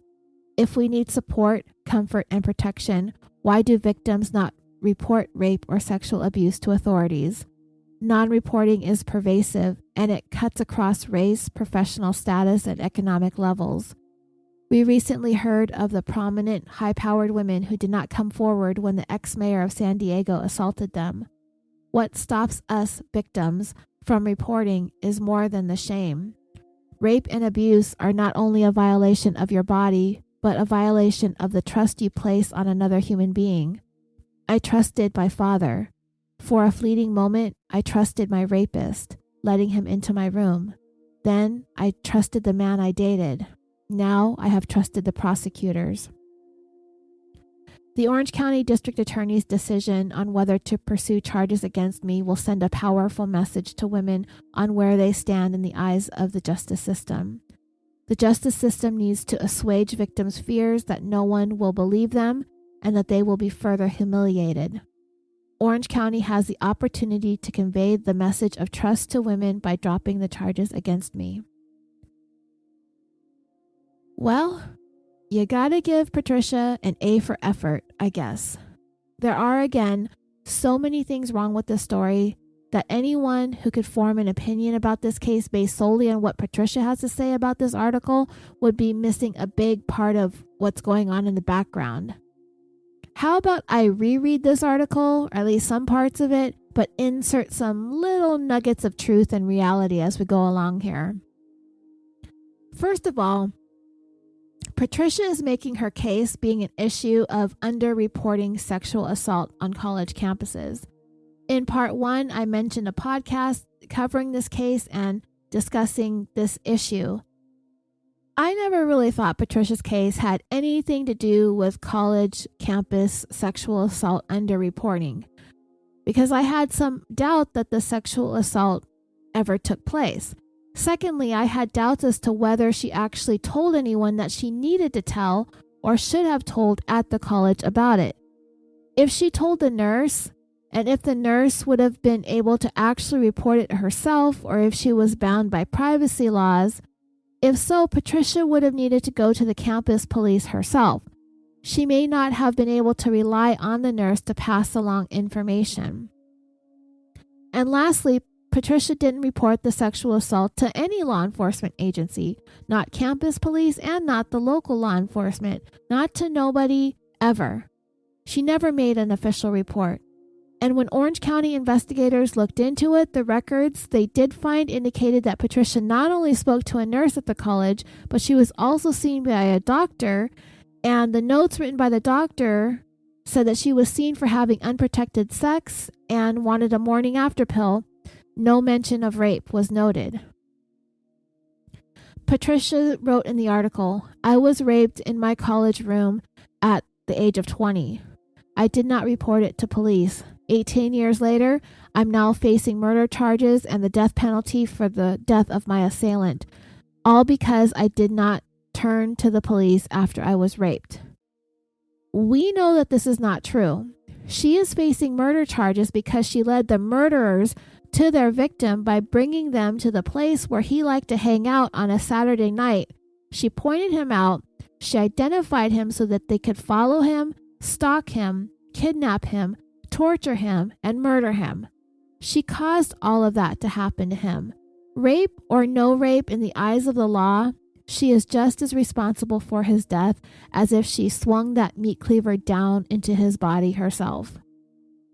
If we need support, comfort, and protection, why do victims not report rape or sexual abuse to authorities? Non-reporting is pervasive, and it cuts across race, professional status, and economic levels. We recently heard of the prominent, high-powered women who did not come forward when the ex-mayor of San Diego assaulted them. What stops us, victims, from reporting is more than the shame. Rape and abuse are not only a violation of your body, but a violation of the trust you place on another human being. I trusted my father. For a fleeting moment, I trusted my rapist, letting him into my room. Then I trusted the man I dated. Now I have trusted the prosecutors. The Orange County District Attorney's decision on whether to pursue charges against me will send a powerful message to women on where they stand in the eyes of the justice system. The justice system needs to assuage victims' fears that no one will believe them and that they will be further humiliated. Orange County has the opportunity to convey the message of trust to women by dropping the charges against me. Well, you gotta give Patricia an A for effort, I guess. There are, again, so many things wrong with this story that anyone who could form an opinion about this case based solely on what Patricia has to say about this article would be missing a big part of what's going on in the background. How about I reread this article, or at least some parts of it, but insert some little nuggets of truth and reality as we go along here. First of all, Patricia is making her case being an issue of underreporting sexual assault on college campuses. In part 1, I mentioned a podcast covering this case and discussing this issue. I never really thought Patricia's case had anything to do with college campus sexual assault underreporting, because I had some doubt that the sexual assault ever took place. Secondly, I had doubts as to whether she actually told anyone that she needed to tell or should have told at the college about it. If she told the nurse, and if the nurse would have been able to actually report it herself, or if she was bound by privacy laws, if so, Patricia would have needed to go to the campus police herself. She may not have been able to rely on the nurse to pass along information. And lastly, Patricia didn't report the sexual assault to any law enforcement agency, not campus police and not the local law enforcement, not to nobody ever. She never made an official report. And when Orange County investigators looked into it, the records they did find indicated that Patricia not only spoke to a nurse at the college, but she was also seen by a doctor, and the notes written by the doctor said that she was seen for having unprotected sex and wanted a morning after pill. No mention of rape was noted. Patricia wrote in the article, "I was raped in my college room at the age of 20. I did not report it to police. 18 years later, I'm now facing murder charges and the death penalty for the death of my assailant, all because I did not turn to the police after I was raped." We know that this is not true. She is facing murder charges because she led the murderers to their victim by bringing them to the place where he liked to hang out on a Saturday night. She pointed him out. She identified him so that they could follow him, stalk him, kidnap him, torture him, and murder him. She caused all of that to happen to him. Rape or no rape in the eyes of the law, she is just as responsible for his death as if she swung that meat cleaver down into his body herself.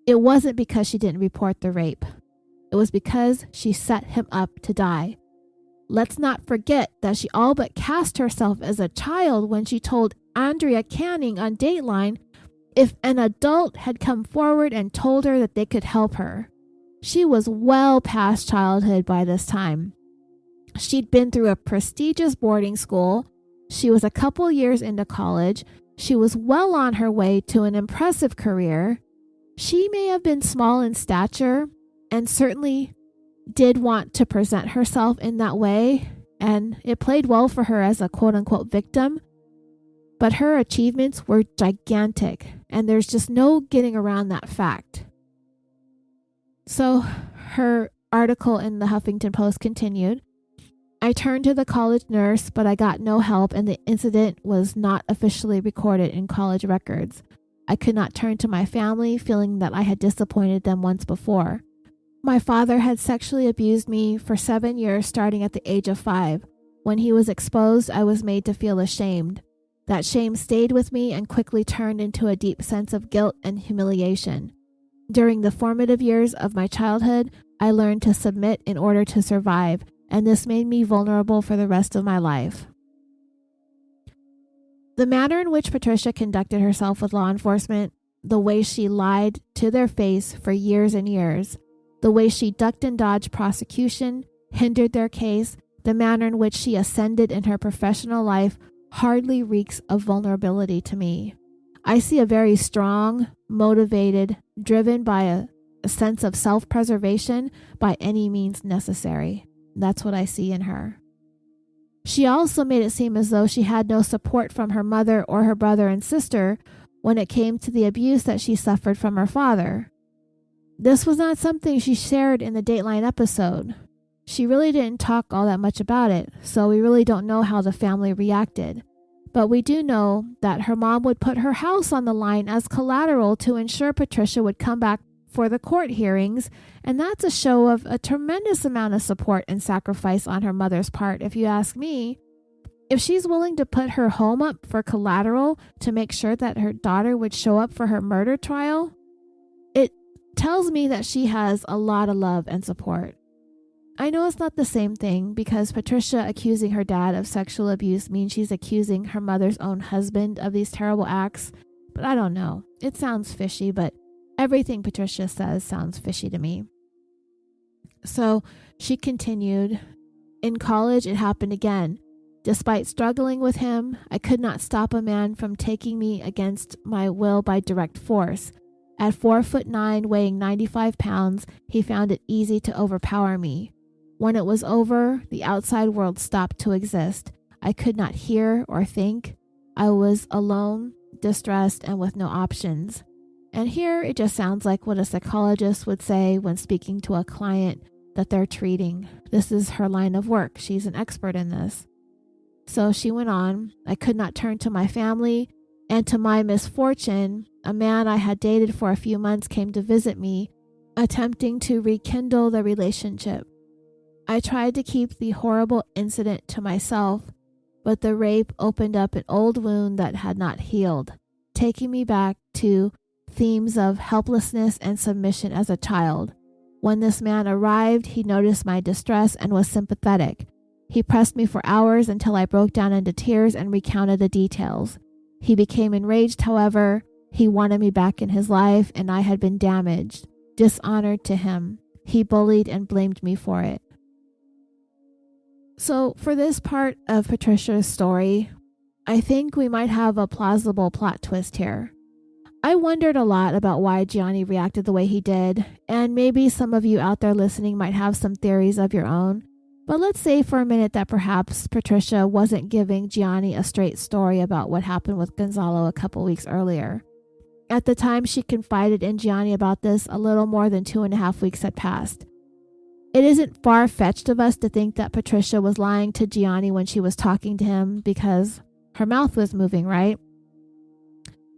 It wasn't because she didn't report the rape. It was because she set him up to die. Let's not forget that she all but cast herself as a child when she told Andrea Canning on Dateline if an adult had come forward and told her that they could help her. She was well past childhood by this time. She'd been through a prestigious boarding school. She was a couple years into college. She was well on her way to an impressive career. She may have been small in stature and certainly did want to present herself in that way, and it played well for her as a quote-unquote victim. But her achievements were gigantic, and there's just no getting around that fact. So her article in the Huffington Post continued, "I turned to the college nurse, but I got no help, and the incident was not officially recorded in college records. I could not turn to my family, feeling that I had disappointed them once before. My father had sexually abused me for 7 years, starting at the age of 5. When he was exposed, I was made to feel ashamed. That shame stayed with me and quickly turned into a deep sense of guilt and humiliation. During the formative years of my childhood, I learned to submit in order to survive, and this made me vulnerable for the rest of my life." The manner in which Patricia conducted herself with law enforcement, the way she lied to their face for years and years, the way she ducked and dodged prosecution, hindered their case, the manner in which she ascended in her professional life hardly reeks of vulnerability to me. I see a very strong, motivated, driven by a sense of self-preservation by any means necessary. That's what I see in her. She also made it seem as though she had no support from her mother or her brother and sister when it came to the abuse that she suffered from her father. This was not something she shared in the Dateline episode. She really didn't talk all that much about it, so we really don't know how the family reacted. But we do know that her mom would put her house on the line as collateral to ensure Patricia would come back for the court hearings, and that's a show of a tremendous amount of support and sacrifice on her mother's part, if you ask me. If she's willing to put her home up for collateral to make sure that her daughter would show up for her murder trial, it tells me that she has a lot of love and support. I know it's not the same thing, because Patricia accusing her dad of sexual abuse means she's accusing her mother's own husband of these terrible acts, but I don't know. It sounds fishy, but everything Patricia says sounds fishy to me. So she continued, "In college, it happened again. Despite struggling with him, I could not stop a man from taking me against my will by direct force. At 4'9", weighing 95 pounds, he found it easy to overpower me. When it was over, the outside world stopped to exist. I could not hear or think. I was alone, distressed, and with no options." And here it just sounds like what a psychologist would say when speaking to a client that they're treating. This is her line of work. She's an expert in this. So she went on, "I could not turn to my family, and to my misfortune, a man I had dated for a few months came to visit me attempting to rekindle the relationship. I tried to keep the horrible incident to myself, but the rape opened up an old wound that had not healed, taking me back to themes of helplessness and submission as a child. When this man arrived, he noticed my distress and was sympathetic. He pressed me for hours until I broke down into tears and recounted the details. He became enraged, however. He wanted me back in his life, and I had been damaged, dishonored to him. He bullied and blamed me for it. So for this part of Patricia's story, I think we might have a plausible plot twist here. I wondered a lot about why Gianni reacted the way he did, and maybe some of you out there listening might have some theories of your own. But let's say for a minute that perhaps Patricia wasn't giving Gianni a straight story about what happened with Gonzalo a couple weeks earlier. At the time she confided in Gianni about this, a little more than 2.5 weeks had passed. It isn't far-fetched of us to think that Patricia was lying to Gianni when she was talking to him because her mouth was moving, right?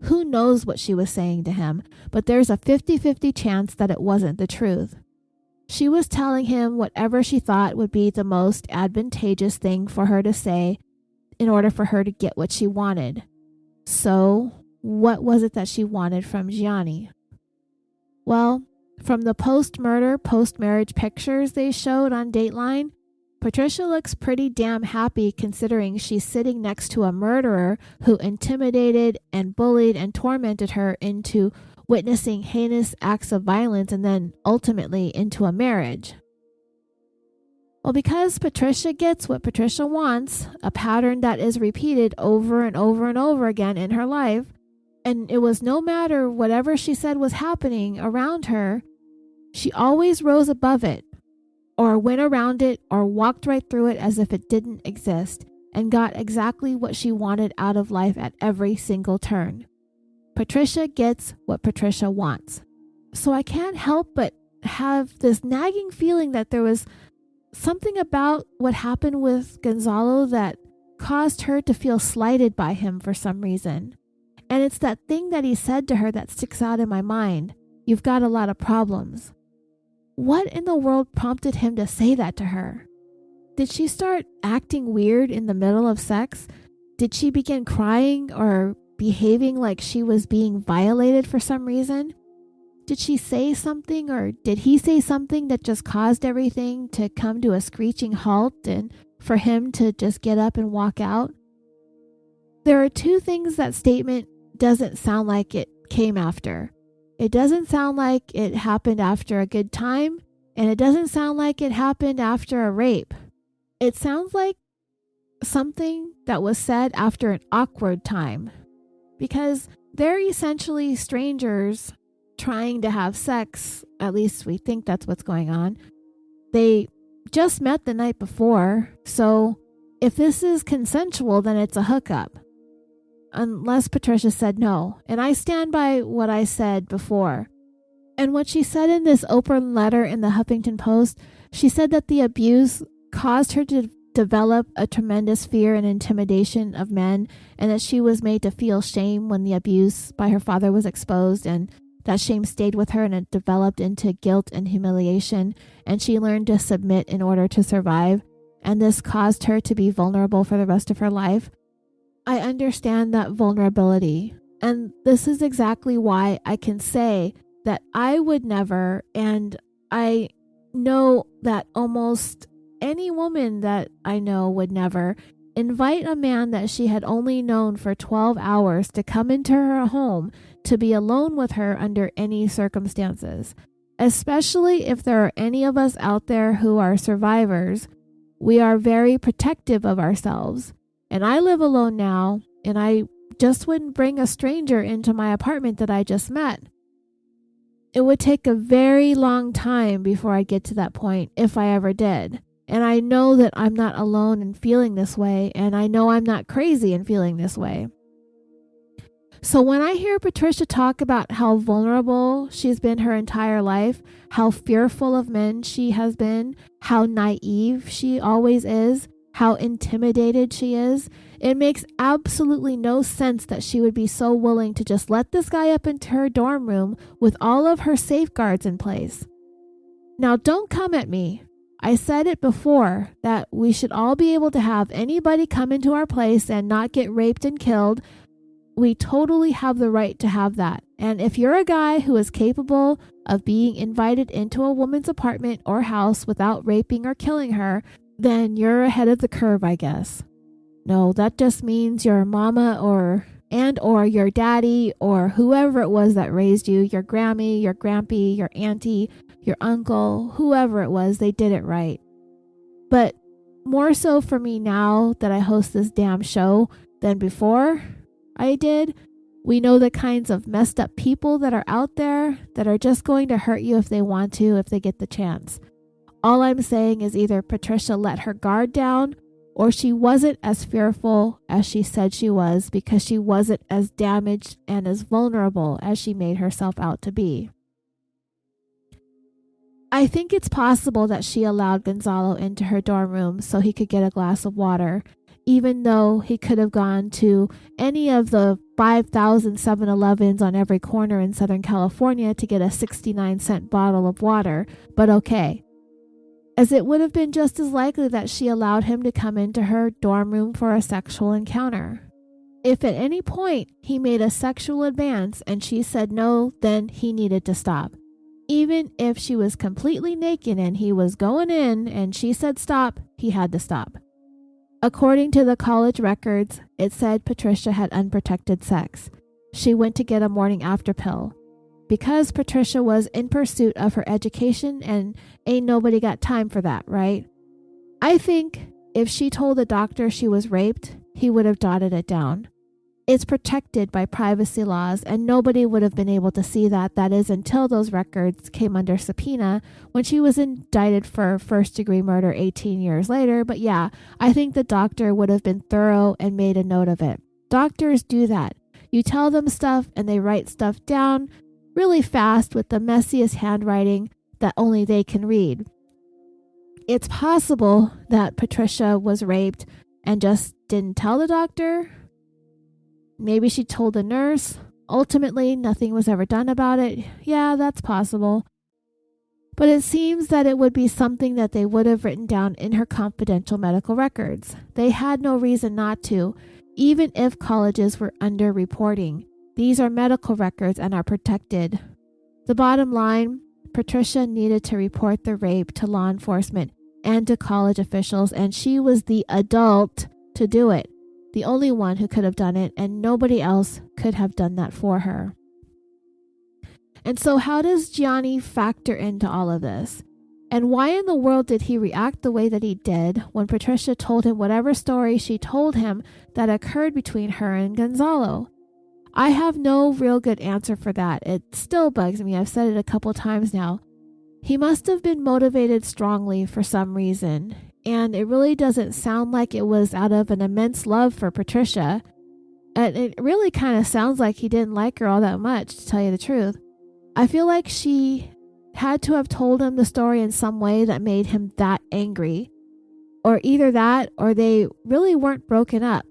Who knows what she was saying to him, but there's a 50-50 chance that it wasn't the truth. She was telling him whatever she thought would be the most advantageous thing for her to say in order for her to get what she wanted. So, what was it that she wanted from Gianni? Well, from the post-murder, post-marriage pictures they showed on Dateline, Patricia looks pretty damn happy considering she's sitting next to a murderer who intimidated and bullied and tormented her into witnessing heinous acts of violence and then ultimately into a marriage. Well, because Patricia gets what Patricia wants, a pattern that is repeated over and over and over again in her life, and it was no matter whatever she said was happening around her, she always rose above it, or went around it, or walked right through it as if it didn't exist, and got exactly what she wanted out of life at every single turn. Patricia gets what Patricia wants. So I can't help but have this nagging feeling that there was something about what happened with Gonzalo that caused her to feel slighted by him for some reason. And it's that thing that he said to her that sticks out in my mind. You've got a lot of problems. What in the world prompted him to say that to her? Did she start acting weird in the middle of sex? Did she begin crying or behaving like she was being violated for some reason? Did she say something, or did he say something that just caused everything to come to a screeching halt and for him to just get up and walk out? There are two things that statement doesn't sound like it came after. It doesn't sound like it happened after a good time, and it doesn't sound like it happened after a rape. It sounds like something that was said after an awkward time, because they're essentially strangers trying to have sex. At least we think that's what's going on. They just met the night before, so if this is consensual, then it's a hookup. Unless Patricia said no, and I stand by what I said before. And what she said in this open letter in the Huffington Post, she said that the abuse caused her to develop a tremendous fear and intimidation of men, and that she was made to feel shame when the abuse by her father was exposed, and that shame stayed with her and it developed into guilt and humiliation, and she learned to submit in order to survive, and this caused her to be vulnerable for the rest of her life. I understand that vulnerability, and this is exactly why I can say that I would never, and I know that almost any woman that I know would never, invite a man that she had only known for 12 hours to come into her home to be alone with her under any circumstances. Especially if there are any of us out there who are survivors, we are very protective of ourselves. And I live alone now, and I just wouldn't bring a stranger into my apartment that I just met. It would take a very long time before I get to that point, if I ever did. And I know that I'm not alone in feeling this way, and I know I'm not crazy in feeling this way. So when I hear Patricia talk about how vulnerable she's been her entire life, how fearful of men she has been, how naive she always is, how intimidated she is. It makes absolutely no sense that she would be so willing to just let this guy up into her dorm room with all of her safeguards in place. Now, don't come at me. I said it before that we should all be able to have anybody come into our place and not get raped and killed. We totally have the right to have that. And if you're a guy who is capable of being invited into a woman's apartment or house without raping or killing her, then you're ahead of the curve, I guess. No, that just means your mama or your daddy or whoever it was that raised you, your Grammy, your Grampy, your auntie, your uncle, whoever it was, they did it right. But more so for me now that I host this damn show than before I did, we know the kinds of messed up people that are out there that are just going to hurt you if they want to, if they get the chance. All I'm saying is either Patricia let her guard down or she wasn't as fearful as she said she was because she wasn't as damaged and as vulnerable as she made herself out to be. I think it's possible that she allowed Gonzalo into her dorm room so he could get a glass of water, even though he could have gone to any of the 5,000 7-Elevens on every corner in Southern California to get a 69-cent bottle of water, but okay. As it would have been just as likely that she allowed him to come into her dorm room for a sexual encounter. If at any point he made a sexual advance and she said no, then he needed to stop. Even if she was completely naked and he was going in and she said stop, he had to stop. According to the college records, it said Patricia had unprotected sex. She went to get a morning after pill. Because Patricia was in pursuit of her education and ain't nobody got time for that, right? I think if she told the doctor she was raped, he would have jotted it down. It's protected by privacy laws and nobody would have been able to see that. That is until those records came under subpoena when she was indicted for first-degree murder 18 years later. But yeah, I think the doctor would have been thorough and made a note of it. Doctors do that. You tell them stuff and they write stuff down really fast with the messiest handwriting that only they can read. It's possible that Patricia was raped and just didn't tell the doctor. Maybe she told the nurse. Ultimately, nothing was ever done about it. Yeah, that's possible. But it seems that it would be something that they would have written down in her confidential medical records. They had no reason not to, even if colleges were under-reporting. These are medical records and are protected. The bottom line, Patricia needed to report the rape to law enforcement and to college officials, and she was the adult to do it. The only one who could have done it, and nobody else could have done that for her. And so how does Gianni factor into all of this? And why in the world did he react the way that he did when Patricia told him whatever story she told him that occurred between her and Gonzalo? I have no real good answer for that. It still bugs me. I've said it a couple times now. He must have been motivated strongly for some reason. And it really doesn't sound like it was out of an immense love for Patricia. And it really kind of sounds like he didn't like her all that much, to tell you the truth. I feel like she had to have told him the story in some way that made him that angry. Or either that, or they really weren't broken up.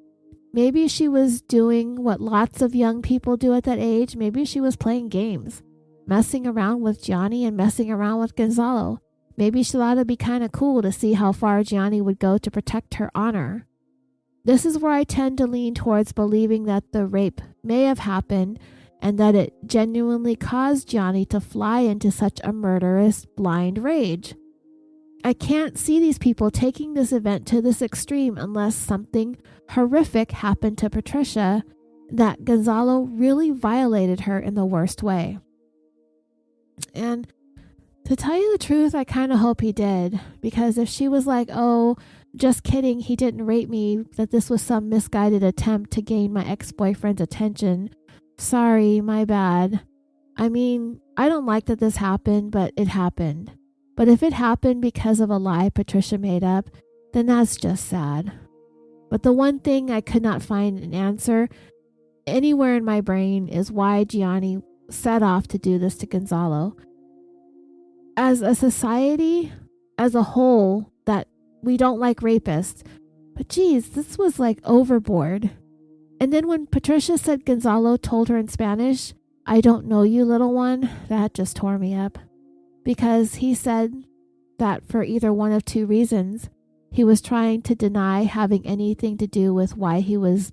Maybe she was doing what lots of young people do at that age. Maybe she was playing games, messing around with Gianni and messing around with Gonzalo. Maybe she thought it'd be kind of cool to see how far Gianni would go to protect her honor. This is where I tend to lean towards believing that the rape may have happened and that it genuinely caused Gianni to fly into such a murderous, blind rage. I can't see these people taking this event to this extreme unless something horrific happened to Patricia, that Gonzalo really violated her in the worst way. And to tell you the truth, I kind of hope he did, because if she was like, oh, just kidding, he didn't rape me, that this was some misguided attempt to gain my ex-boyfriend's attention, sorry, my bad. I mean, I don't like that this happened, but it happened. But if it happened because of a lie Patricia made up, then that's just sad. But the one thing I could not find an answer anywhere in my brain is why Gianni set off to do this to Gonzalo. As a society, as a whole, that we don't like rapists, But geez, this was like overboard. And then when Patricia said Gonzalo told her in Spanish, "I don't know you, little one," that just tore me up. Because he said that for either one of two reasons. He was trying to deny having anything to do with why he was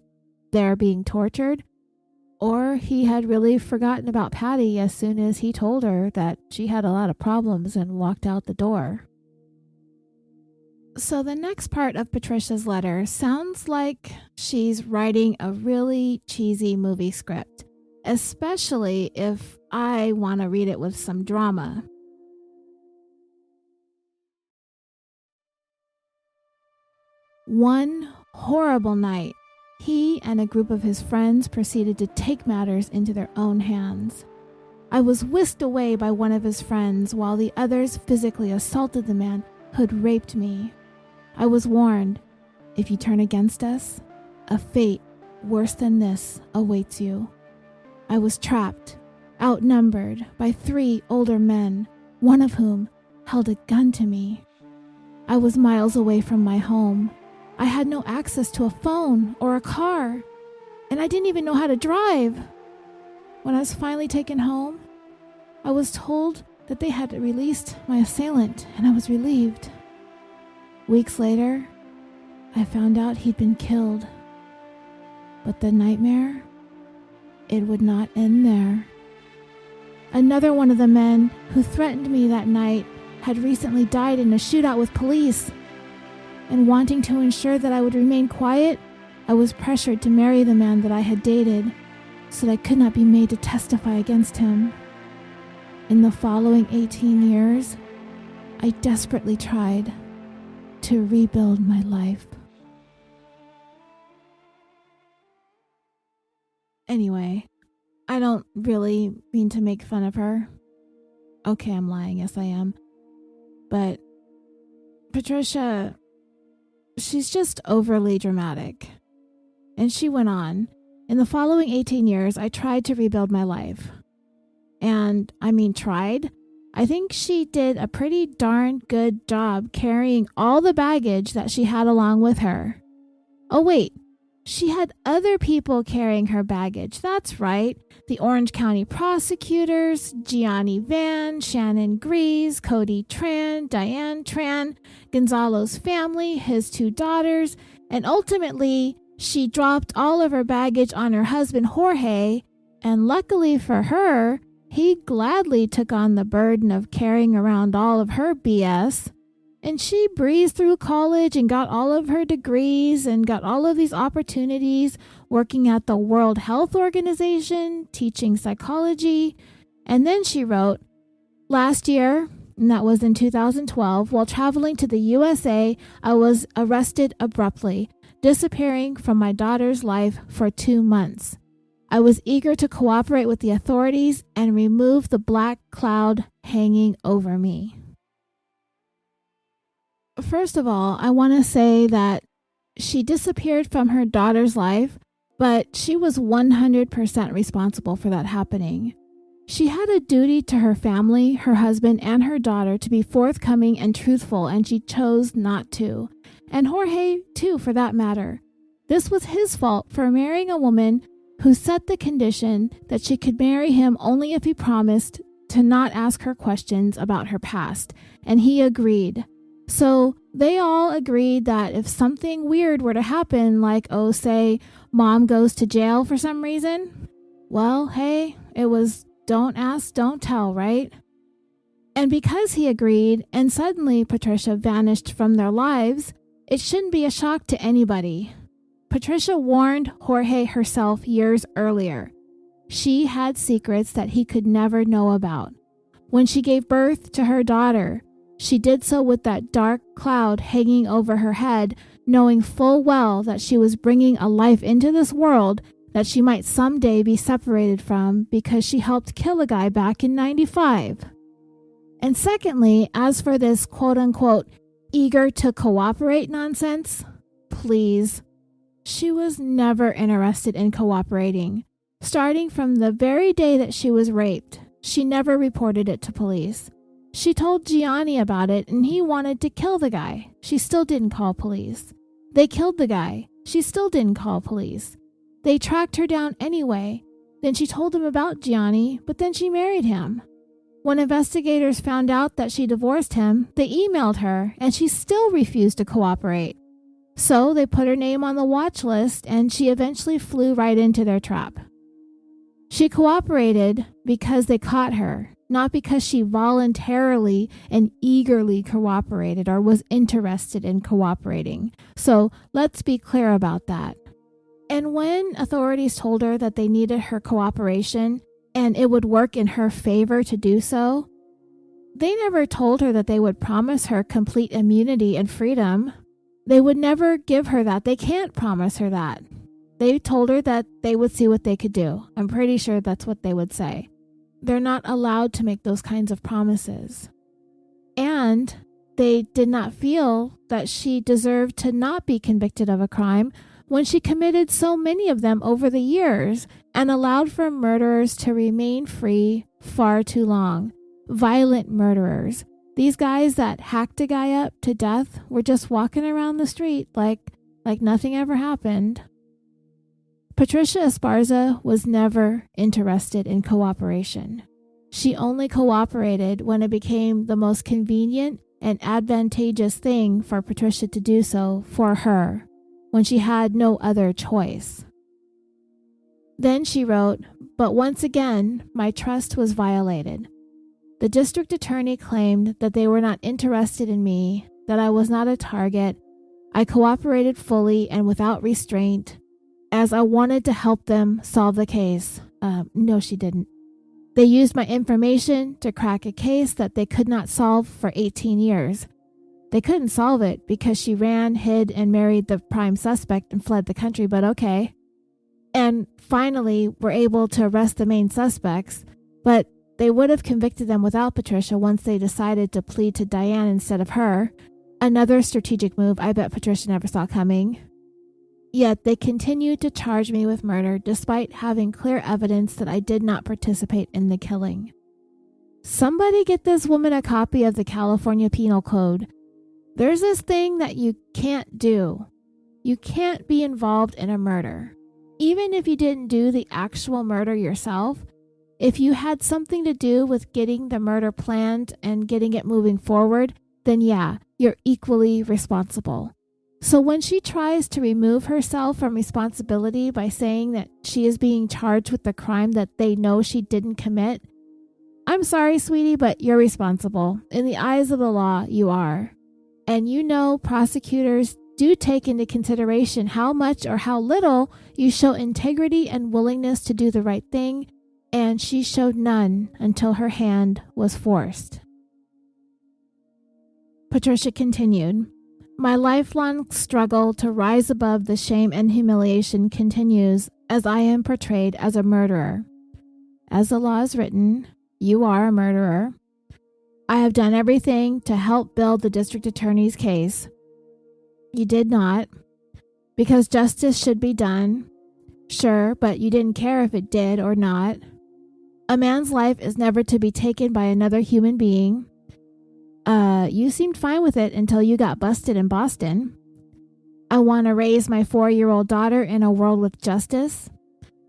there being tortured, or he had really forgotten about Patty as soon as he told her that she had a lot of problems and walked out the door. So the next part of Patricia's letter sounds like she's writing a really cheesy movie script, especially if I want to read it with some drama. One horrible night, he and a group of his friends proceeded to take matters into their own hands. I was whisked away by one of his friends while the others physically assaulted the man who had raped me. I was warned, if you turn against us, a fate worse than this awaits you. I was trapped, outnumbered by 3 older men, one of whom held a gun to me. I was miles away from my home. I had no access to a phone or a car, and I didn't even know how to drive. When I was finally taken home, I was told that they had released my assailant, and I was relieved. Weeks later, I found out he'd been killed. But the nightmare, it would not end there. Another one of the men who threatened me that night had recently died in a shootout with police. And wanting to ensure that I would remain quiet, I was pressured to marry the man that I had dated so that I could not be made to testify against him. In the following 18 years, I desperately tried to rebuild my life. Anyway, I don't really mean to make fun of her. Okay, I'm lying. Yes, I am. But Patricia, she's just overly dramatic. And she went on, in the following 18 years, I tried to rebuild my life. And I mean tried. I think she did a pretty darn good job carrying all the baggage that she had along with her. Oh wait, she had other people carrying her baggage. That's right. The Orange County prosecutors, Gianni Van, Shannon Grease, Cody Tran, Diane Tran, Gonzalo's family, his 2 daughters, and ultimately she dropped all of her baggage on her husband Jorge, and luckily for her, he gladly took on the burden of carrying around all of her BS. And she breezed through college and got all of her degrees and got all of these opportunities working at the World Health Organization, teaching psychology. And then she wrote, last year, and that was in 2012, while traveling to the USA, I was arrested abruptly, disappearing from my daughter's life for 2 months. I was eager to cooperate with the authorities and remove the black cloud hanging over me. First of all, I want to say that she disappeared from her daughter's life, but she was 100% responsible for that happening. She had a duty to her family, her husband, and her daughter to be forthcoming and truthful, and she chose not to. And Jorge, too, for that matter. This was his fault for marrying a woman who set the condition that she could marry him only if he promised to not ask her questions about her past, and he agreed. So they all agreed that if something weird were to happen, like, say, mom goes to jail for some reason, well, hey, it was don't ask, don't tell, right? And because he agreed, and suddenly Patricia vanished from their lives, it shouldn't be a shock to anybody. Patricia warned Jorge herself years earlier. She had secrets that he could never know about. When she gave birth to her daughter, she did so with that dark cloud hanging over her head, knowing full well that she was bringing a life into this world that she might someday be separated from because she helped kill a guy back in 95. And secondly, as for this quote-unquote eager to cooperate nonsense, please, she was never interested in cooperating. Starting from the very day that she was raped, she never reported it to police. She told Gianni about it and he wanted to kill the guy. She still didn't call police. They killed the guy. She still didn't call police. They tracked her down anyway. Then she told them about Gianni, but then she married him. When investigators found out that she divorced him, they emailed her, and she still refused to cooperate. So they put her name on the watch list, and she eventually flew right into their trap. She cooperated because they caught her, not because she voluntarily and eagerly cooperated or was interested in cooperating. So let's be clear about that. And when authorities told her that they needed her cooperation and it would work in her favor to do so, they never told her that they would promise her complete immunity and freedom. They would never give her that. They can't promise her that. They told her that they would see what they could do. I'm pretty sure that's what they would say. They're not allowed to make those kinds of promises. And they did not feel that she deserved to not be convicted of a crime when she committed so many of them over the years and allowed for murderers to remain free far too long. Violent murderers. These guys that hacked a guy up to death were just walking around the street like nothing ever happened. Patricia Esparza was never interested in cooperation. She only cooperated when it became the most convenient and advantageous thing for Patricia to do so for her, when she had no other choice. Then she wrote, "But once again, my trust was violated. The district attorney claimed that they were not interested in me, that I was not a target. I cooperated fully and without restraint, as I wanted to help them solve the case." No, she didn't. They used my information to crack a case that they could not solve for 18 years. They couldn't solve it because she ran, hid, and married the prime suspect and fled the country, but okay. And finally were able to arrest the main suspects, but they would have convicted them without Patricia once they decided to plead to Diane instead of her. Another strategic move I bet Patricia never saw coming. Yet they continued to charge me with murder despite having clear evidence that I did not participate in the killing. Somebody get this woman a copy of the California Penal Code. There's this thing that you can't do. You can't be involved in a murder. Even if you didn't do the actual murder yourself, if you had something to do with getting the murder planned and getting it moving forward, then yeah, you're equally responsible. So when she tries to remove herself from responsibility by saying that she is being charged with the crime that they know she didn't commit, I'm sorry, sweetie, but you're responsible. In the eyes of the law, you are. And you know prosecutors do take into consideration how much or how little you show integrity and willingness to do the right thing, and she showed none until her hand was forced. Patricia continued, "My lifelong struggle to rise above the shame and humiliation continues as I am portrayed as a murderer. As the law is written, you are a murderer. I have done everything to help build the district attorney's case. You did not, because justice should be done. Sure, but you didn't care if it did or not. A man's life is never to be taken by another human being. You seemed fine with it until you got busted in Boston. I want to raise my 4-year-old daughter in a world with justice.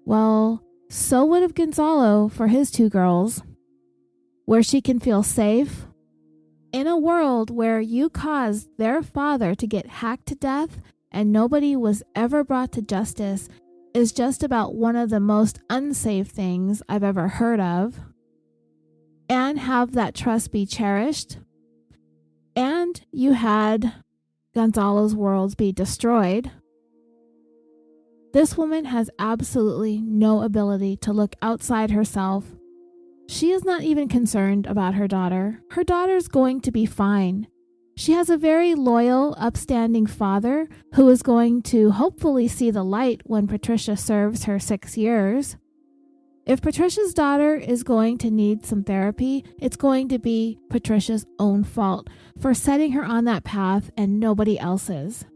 Well, so would have Gonzalo for his 2 girls. Where she can feel safe. In a world where you caused their father to get hacked to death and nobody was ever brought to justice is just about one of the most unsafe things I've ever heard of. And have that trust be cherished. And you had Gonzalo's worlds be destroyed. This woman has absolutely no ability to look outside herself. She is not even concerned about her daughter. Her daughter's going to be fine. She has a very loyal, upstanding father who is going to hopefully see the light when Patricia serves her 6 years. If Patricia's daughter is going to need some therapy, it's going to be Patricia's own fault for setting her on that path and nobody else's.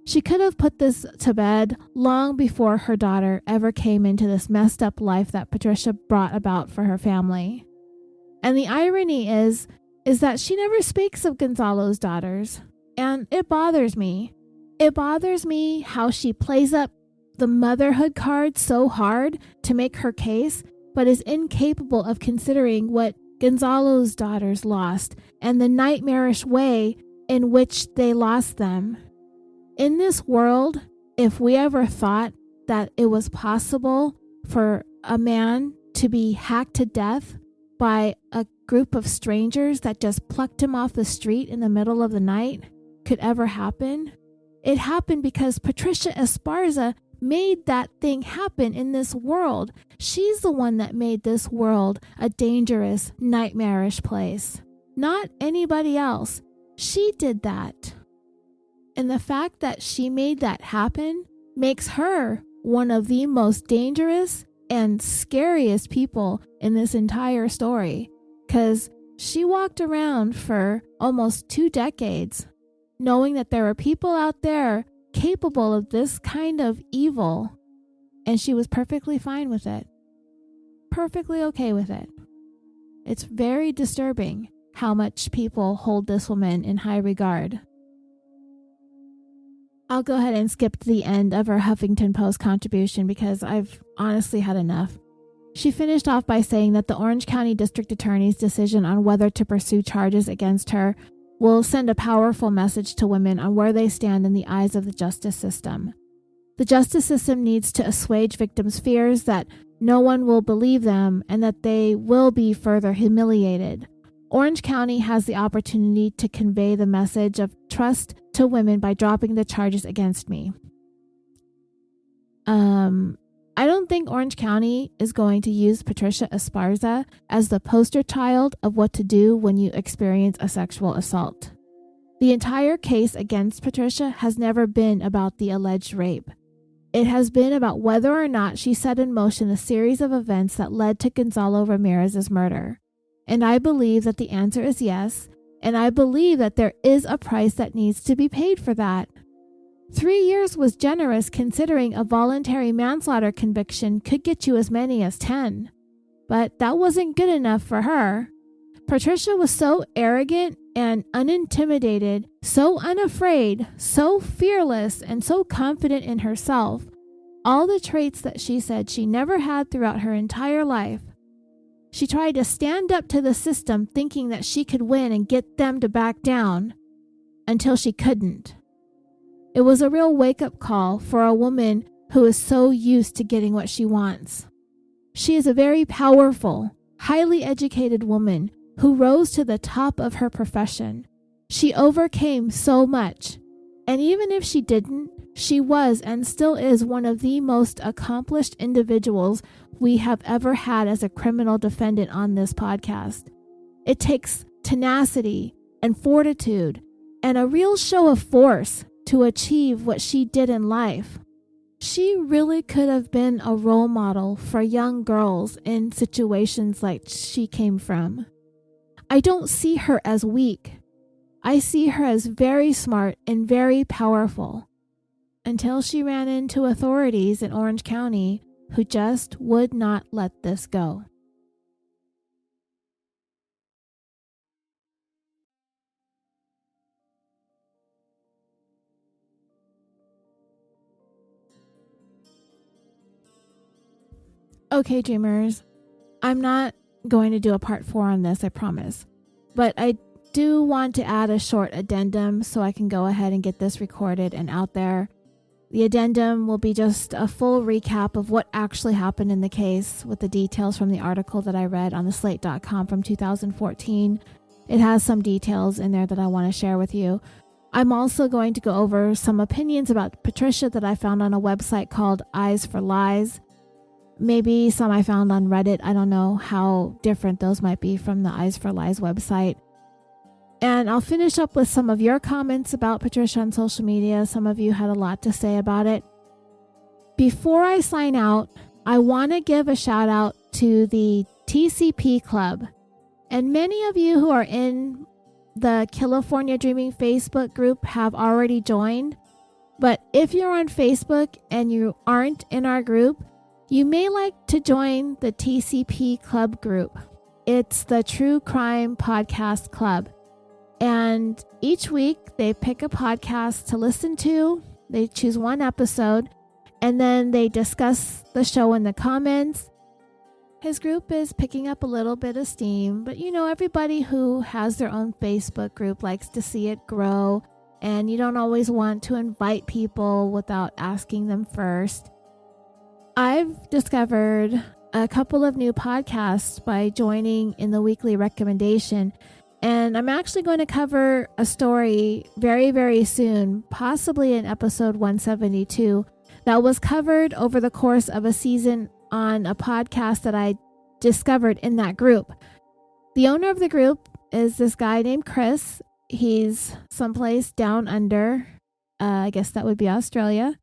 She could have put this to bed long before her daughter ever came into this messed up life that Patricia brought about for her family. And the irony is that she never speaks of Gonzalo's daughters, and it bothers me. It bothers me how she plays up the motherhood card so hard to make her case, but is incapable of considering what Gonzalo's daughters lost and the nightmarish way in which they lost them. In this world, if we ever thought that it was possible for a man to be hacked to death by a group of strangers that just plucked him off the street in the middle of the night could ever happen, it happened because Patricia Esparza made that thing happen in this world. She's the one that made this world a dangerous, nightmarish place. Not anybody else. She did that. And the fact that she made that happen makes her one of the most dangerous and scariest people in this entire story. Because she walked around for almost 2 decades knowing that there were people out there capable of this kind of evil, and she was perfectly fine with it. Perfectly okay with it. It's very disturbing how much people hold this woman in high regard. I'll go ahead and skip to the end of her Huffington Post contribution because I've honestly had enough. She finished off by saying that the Orange County District Attorney's decision on whether to pursue charges against her will send a powerful message to women on where they stand in the eyes of the justice system. The justice system needs to assuage victims' fears that no one will believe them and that they will be further humiliated. Orange County has the opportunity to convey the message of trust to women by dropping the charges against me. I don't think Orange County is going to use Patricia Esparza as the poster child of what to do when you experience a sexual assault. The entire case against Patricia has never been about the alleged rape. It has been about whether or not she set in motion a series of events that led to Gonzalo Ramirez's murder. And I believe that the answer is yes, and I believe that there is a price that needs to be paid for that. 3 years was generous considering a voluntary manslaughter conviction could get you as many as 10. But that wasn't good enough for her. Patricia was so arrogant and unintimidated, so unafraid, so fearless, and so confident in herself. All the traits that she said she never had throughout her entire life. She tried to stand up to the system thinking that she could win and get them to back down until she couldn't. It was a real wake-up call for a woman who is so used to getting what she wants. She is a very powerful, highly educated woman who rose to the top of her profession. She overcame so much, and even if she didn't, she was and still is one of the most accomplished individuals we have ever had as a criminal defendant on this podcast. It takes tenacity and fortitude and a real show of force to achieve what she did in life. She really could have been a role model for young girls in situations like she came from. I don't see her as weak. I see her as very smart and very powerful. Until she ran into authorities in Orange County who just would not let this go. Okay, dreamers, I'm not going to do a part 4 on this, I promise. But I do want to add a short addendum so I can go ahead and get this recorded and out there. The addendum will be just a full recap of what actually happened in the case with the details from the article that I read on theslate.com from 2014. It has some details in there that I want to share with you. I'm also going to go over some opinions about Patricia that I found on a website called Eyes for Lies. Maybe some I found on Reddit. I don't know how different those might be from the Eyes for Lies website. And I'll finish up with some of your comments about Patricia on social media. Some of you had a lot to say about it. Before I sign out, I want to give a shout out to the TCP Club. And many of you who are in the California Dreaming Facebook group have already joined. But if you're on Facebook and you aren't in our group, you may like to join the TCP Club group. It's the True Crime Podcast Club. And each week they pick a podcast to listen to They choose one episode and then they discuss the show in the comments. His group is picking up a little bit of steam, but everybody who has their own Facebook group likes to see it grow, and you don't always want to invite people without asking them first. I've discovered a couple of new podcasts by joining in the weekly recommendation, and I'm actually going to cover a story very, very soon, possibly in episode 172, that was covered over the course of a season on a podcast that I discovered in that group. The owner of the group is this guy named Chris. He's someplace down under. I guess that would be Australia.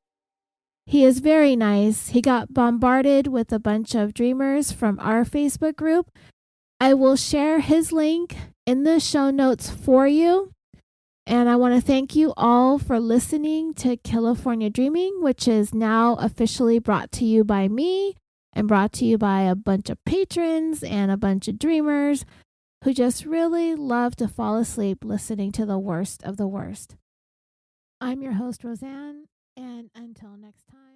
He is very nice. He got bombarded with a bunch of dreamers from our Facebook group. I will share his link in the show notes for you. And I want to thank you all for listening to California Dreaming, which is now officially brought to you by me and brought to you by a bunch of patrons and a bunch of dreamers who just really love to fall asleep listening to the worst of the worst. I'm your host, Roseanne, and until next time.